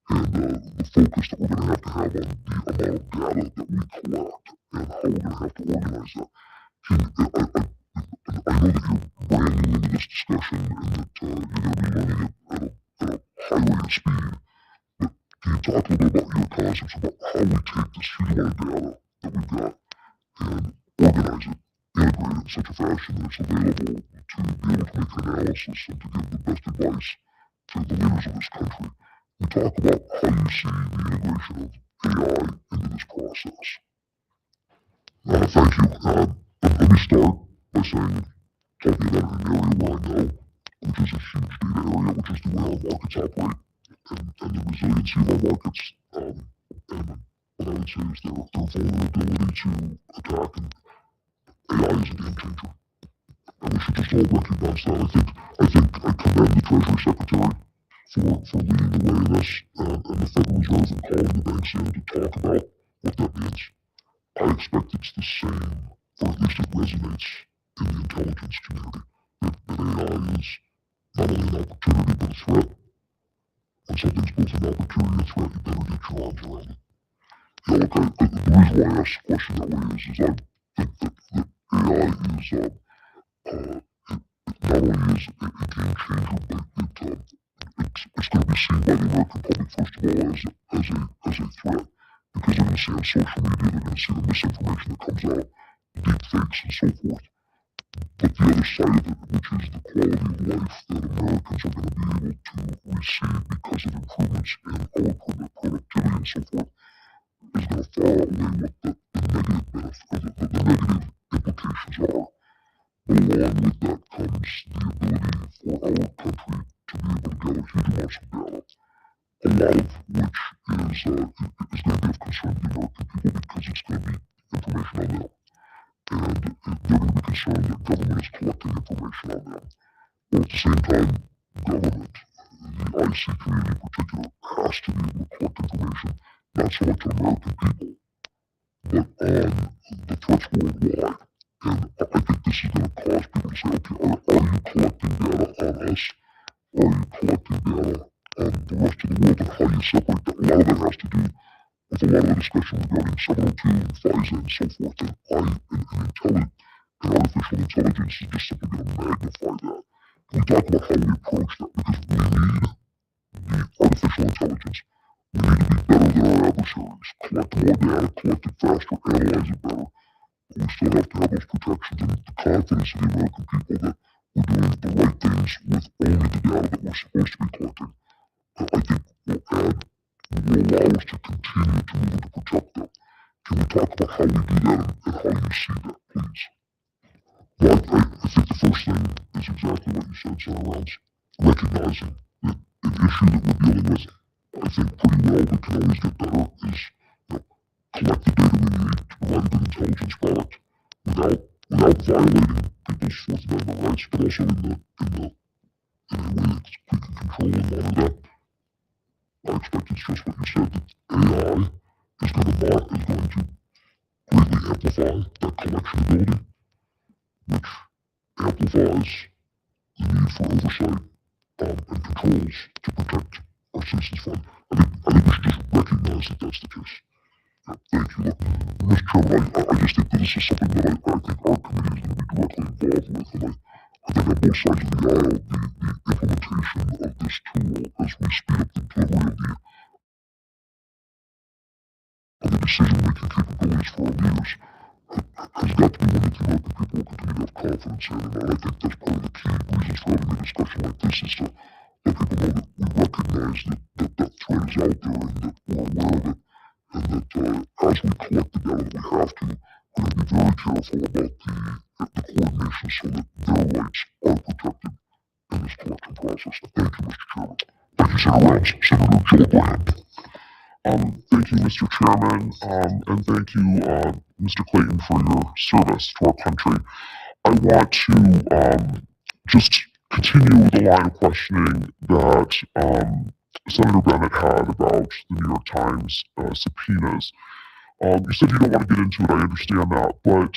And the focus that we're going to have on the amount of data that we collect and how we're going to have to organize that. I know that you're brand new into this discussion and that you're going to be learning it at a high rate of speed, but can you talk a little bit about your concepts about how we take this huge amount of data that we've got and organize it, integrate it in such a fashion that it's available to be able to make an analysis and to give the best advice to the leaders of this country? We talk about how you see the integration of AI into this process. Thank you. Let me start by saying, talking about an area where I know which is a huge data area, which is the way our markets operate, and the resiliency of our markets. And what I would say is their vulnerability to attack, and AI is a game changer. And we should just all recognize that. I commend the Treasury Secretary for leading the way in this, and the Federal Reserve and calling the banks in to talk about what that means. I expect it's the same, or at least it resonates in the intelligence community, that AI is not only an opportunity but a threat. When something's both an opportunity and a threat, you better get your arms around it. Yeah, look, the reason why I asked the question that way is I think that AI is, not only is a game changer, but it's going to be seen by the American public, first of all, as a threat. Because they're going to see on social media, they're going to see the misinformation that comes out, deep fakes and so forth. But the other side of it, which is the quality of life that Americans are going to be able to receive because of improvements in our productivity and so forth, is going to far outweigh what the negative benefits, the negative implications are. Along with that comes the ability for our country to be able to gather huge amounts of data, a lot of which is going to be of concern to the American people because it's going to be information on them. And they're going to be concerned that government is collecting information on them. But at the same time, government, the IC community in particular, has to be able to collect information, not so much on American people, but on the threats worldwide. And I think this is going to cause people to say, okay, are you collecting data on us? Are you collecting data on the rest of the world, and how do you separate that? A lot of that has to do with a lot of the discussion regarding 702 and FISA and so forth. And artificial intelligence is just simply going to magnify that. We talk about how we approach that, because we need the artificial intelligence. We need to be better than our adversaries, collect more data, collect it faster, analyze it better. But we still have to have those protections and the confidence of the American people that we're doing the right things with only the data that we're supposed to be collecting. I think will allow us to continue to move and to protect them. Can we talk about how we do that and how you see that, please? Well, I think the first thing is exactly what you said, Senator Rounds. Recognizing that an issue that we're dealing with, I think pretty well, but can always get better, is collect the data we need to provide a good intelligence product without violating people's Fourth Amendment rights, but also in a way that we can control and monitor that. I expect it's just what you said, that AI is going to greatly amplify that collection ability, which amplifies the need for oversight and controls to protect our citizens from. I think we should just recognize that that's the case. Thank you. Look, Mr. Chairman, I just think that this is something that I think our committee is going to be directly involved with, and I think on both sides of the aisle, the implementation of this tool as we speed up the delivery of the decision-making capabilities for our leaders has got to be one that the American people will continue to have confidence in, and I think that's part of the key reasons for having a discussion like this, is to let people know that we recognize that threat is out there and that we're aware of it, and that as we collect the data that we have to, we're going to be very careful about the coordination so that their rights are protected in this collection process. Thank you, Mr. Chairman. Thank you, Senator Rounds. Senator Joe Graham. Thank you, Mr. Chairman, and thank you, Mr. Clayton, for your service to our country. I want to just continue the line of questioning that Senator Bennett had about the New York Times subpoenas. You said you don't want to get into it, I understand that, but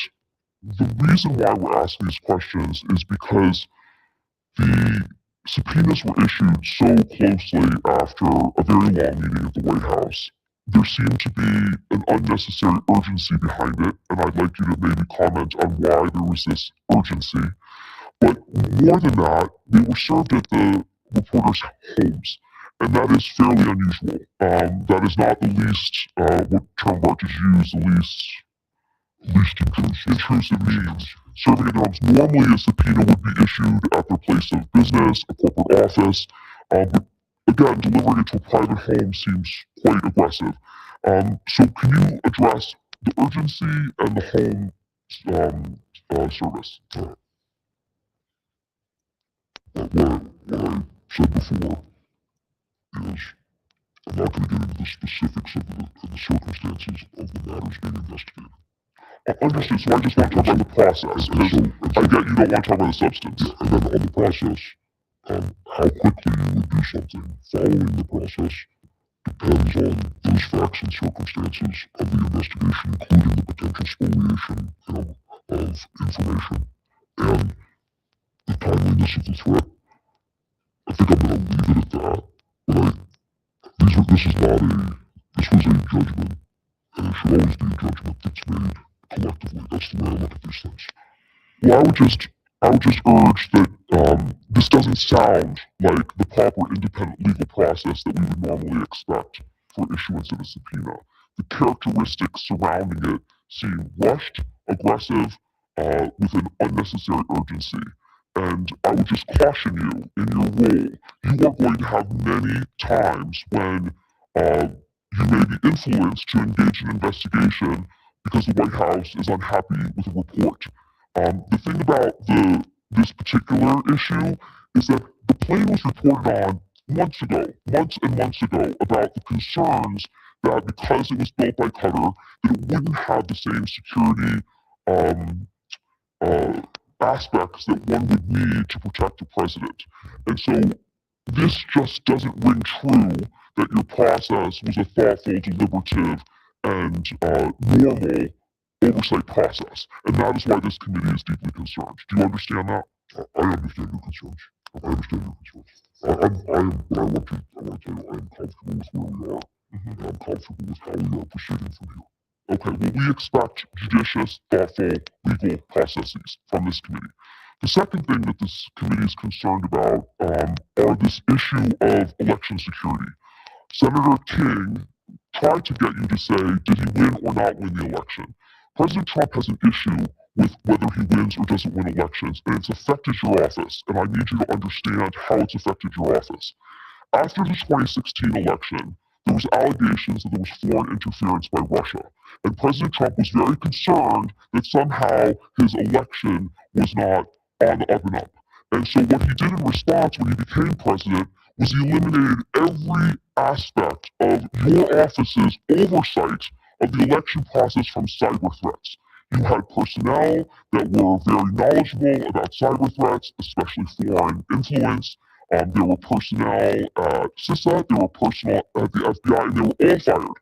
the reason why we're asking these questions is because the subpoenas were issued so closely after a very long meeting at the White House. There seemed to be an unnecessary urgency behind it, and I'd like you to maybe comment on why there was this urgency. But more than that, they were served at the reporters' homes, and that is fairly unusual. That is not the least, what term art is used, the least intrusive means. Serving at homes. Normally, a subpoena would be issued at their place of business, a corporate office, but again, delivering it to a private home seems quite aggressive. So can you address the urgency and the home service? before is I'm not going to get into the specifics of the circumstances of the matters being investigated. Understood. So I just want to talk about the process, because I get you don't want to talk about the substance. Yeah, and then on the process, how quickly you would do something following the process depends on those facts and circumstances of the investigation, including the potential spoliation of information and the timeliness of the threat. I think I'm going to leave it at that. But this was a judgment, and it should always be a judgment that's made collectively. That's the way I look at these things. Well, I would just urge that this doesn't sound like the proper independent legal process that we would normally expect for issuance of a subpoena. The characteristics surrounding it seem rushed, aggressive, with an unnecessary urgency. And I would just caution you, in your role, you are going to have many times when you may be influenced to engage in an investigation because the White House is unhappy with a report. The thing about this particular issue is that the plane was reported on months and months ago, about the concerns that because it was built by Qatar, that it wouldn't have the same security aspects that one would need to protect the president. And so this just doesn't ring true that your process was a thoughtful, deliberative, and normal oversight process. And that is why this committee is deeply concerned. Do you understand that? I understand your concerns. I understand your concerns. I want to tell you, I am comfortable with where we are, and I'm comfortable with how we are proceeding from here. Okay, well, we expect judicious, thoughtful, legal processes from this committee. The second thing that this committee is concerned about are this issue of election security. Senator King tried to get you to say, did he win or not win the election? President Trump has an issue with whether he wins or doesn't win elections, and it's affected your office, and I need you to understand how it's affected your office. After the 2016 election, there was allegations that there was foreign interference by Russia, and President Trump was very concerned that somehow his election was not on the up and up. And so what he did in response when he became president was he eliminated every aspect of your office's oversight of the election process from cyber threats. You had personnel that were very knowledgeable about cyber threats, especially foreign influence. There were personnel at CISA, there were personnel at the FBI, and they were all fired.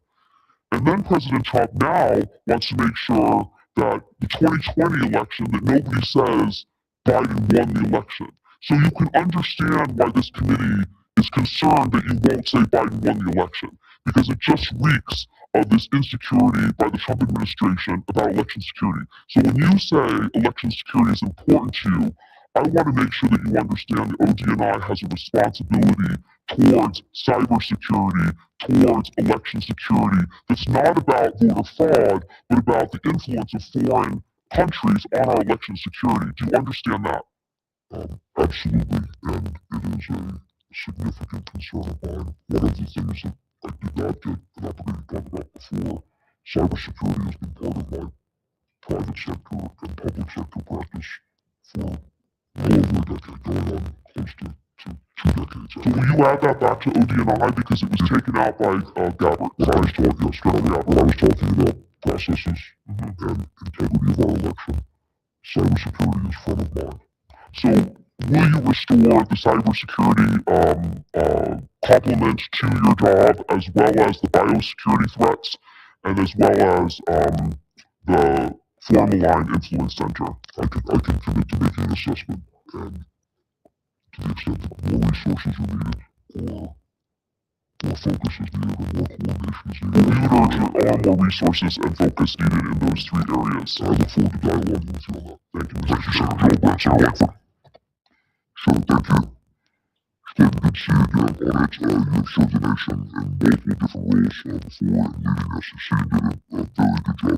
And then President Trump now wants to make sure that the 2020 election, that nobody says Biden won the election. So you can understand why this committee is concerned that you won't say Biden won the election, because it just reeks of this insecurity by the Trump administration about election security. So when you say election security is important to you, I want to make sure that you understand the ODNI has a responsibility towards cybersecurity, towards election security, that's not about voter fraud, but about the influence of foreign countries on our election security. Do you understand that? Absolutely, and it is a significant concern of mine. One of the things that I did not get an opportunity to talk about before, cybersecurity has been part of my private sector and public sector practice for well over a decade, going on close to 2 decades. So will you add that back to ODNI, because it was taken out by Gabbard? When I was talking about processes and integrity of our election, cybersecurity is front of mind. So will you restore the cybersecurity complement to your job, as well as the biosecurity threats, and as well as the Foreign Influence Center? I can commit to making an assessment, and to the extent that more resources are needed, or more focus is needed, or more coordination is needed. You would urge that there are more resources and focus needed in those 3 areas. I look forward to dialoguing with you on that. Thank you, Mr. Senator. Sure, thank you. It's good to see you again on it. You have served the nation in multiple different roles before, and leading SEC, and did a very good job there.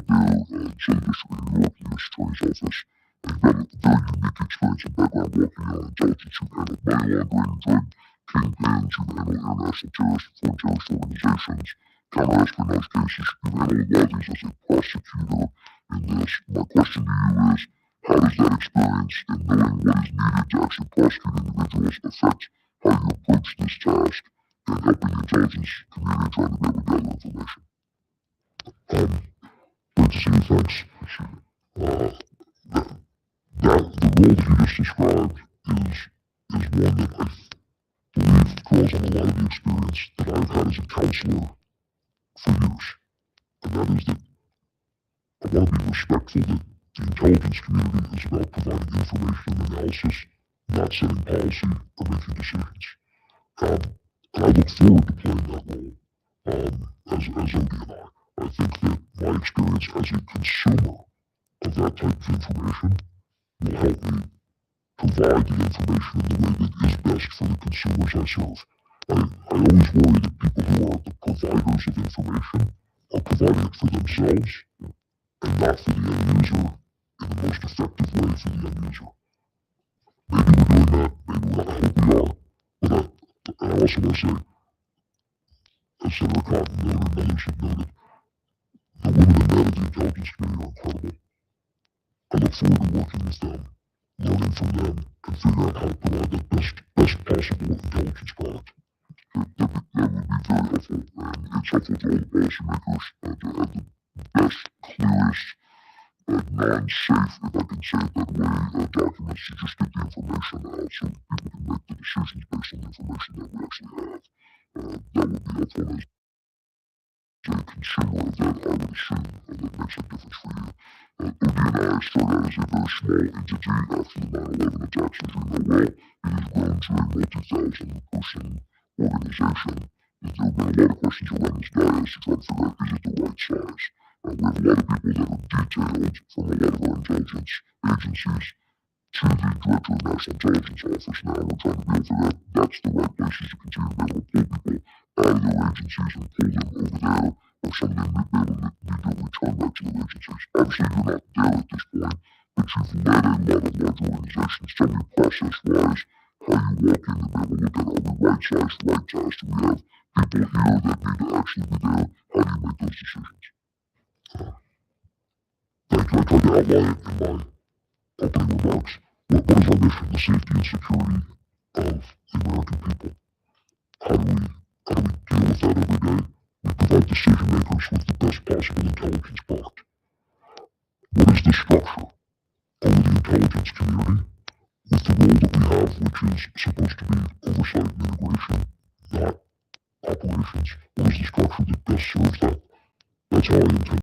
Southern District of New York, the U.S. Attorney's Office. And you've got a very unique experience and background working on intelligence. You've handled money laundering, drug kingpins, you've handled international terrorist, foreign terrorist organizations, counter-espionage cases. You've handled a lot of these as a prosecutor in this. My question to you is, how does that experience and knowing what is needed to actually prosecute individuals affect how you bridge this task in helping the intelligence community trying to be able to gather information. Great to see you, thanks. The role that you just described is one that I believe draws on a lot of the experience that I've had as a counselor for years. And that is that I want to be respectful that the intelligence community is about providing information and analysis, not setting policy or making decisions. And I look forward to playing that role as OD&I. I think that my experience as a consumer of that type of information will help me provide the information in the way that is best for the consumers I serve. I always worry that people who are the providers of information are providing it for themselves and not for the end user in the most effective way for the end user. Maybe we're doing that, maybe we're not, I hope we are, but I also want to say, as Senator Cotton noted and others have noted, the women and men of the intelligence community are incredible. I look forward to working with them, learning from them, and figuring out how to provide the best possible intelligence product. That would be very helpful, and it's helpful to all the policymakers to have the best, clearest, non-safe, if I can say it that way, documents to just get the information out so people can make the decisions based on the information that we actually have. That would be helpful as a consumer of that, I would assume, and that makes a difference for you. OD&I started out as a very small entity after the 9/11 attacks, as you know well. It has grown to a multi-thousand-person organization. There have been a lot of questions around this dais to try to figure out, is it the right size? We have a lot of people that are detailed from a lot of our intelligence agencies to the Director of National Intelligence Office now. We're trying to be able to figure out that's the right places to continue to be able to pull people out of their agencies and pull them over there, or some of them may be able to need to return back to their agencies. Obviously, you're not there at this point, but you've led a lot of large organizations. Tell me process-wise how you walk in to be able to look at, are we right size, right task? Do we have people here that need to actually be there? How do you make those decisions? Thank you. I tried to outline it in my opening remarks. What is our mission? The safety and security of the American people. How do we deal with that every day? We provide decision makers with the best possible intelligence product. What is the structure of the intelligence community with the role that we have, which is supposed to be oversight and integration, not operations? What is the structure that best serves that? That's how I intend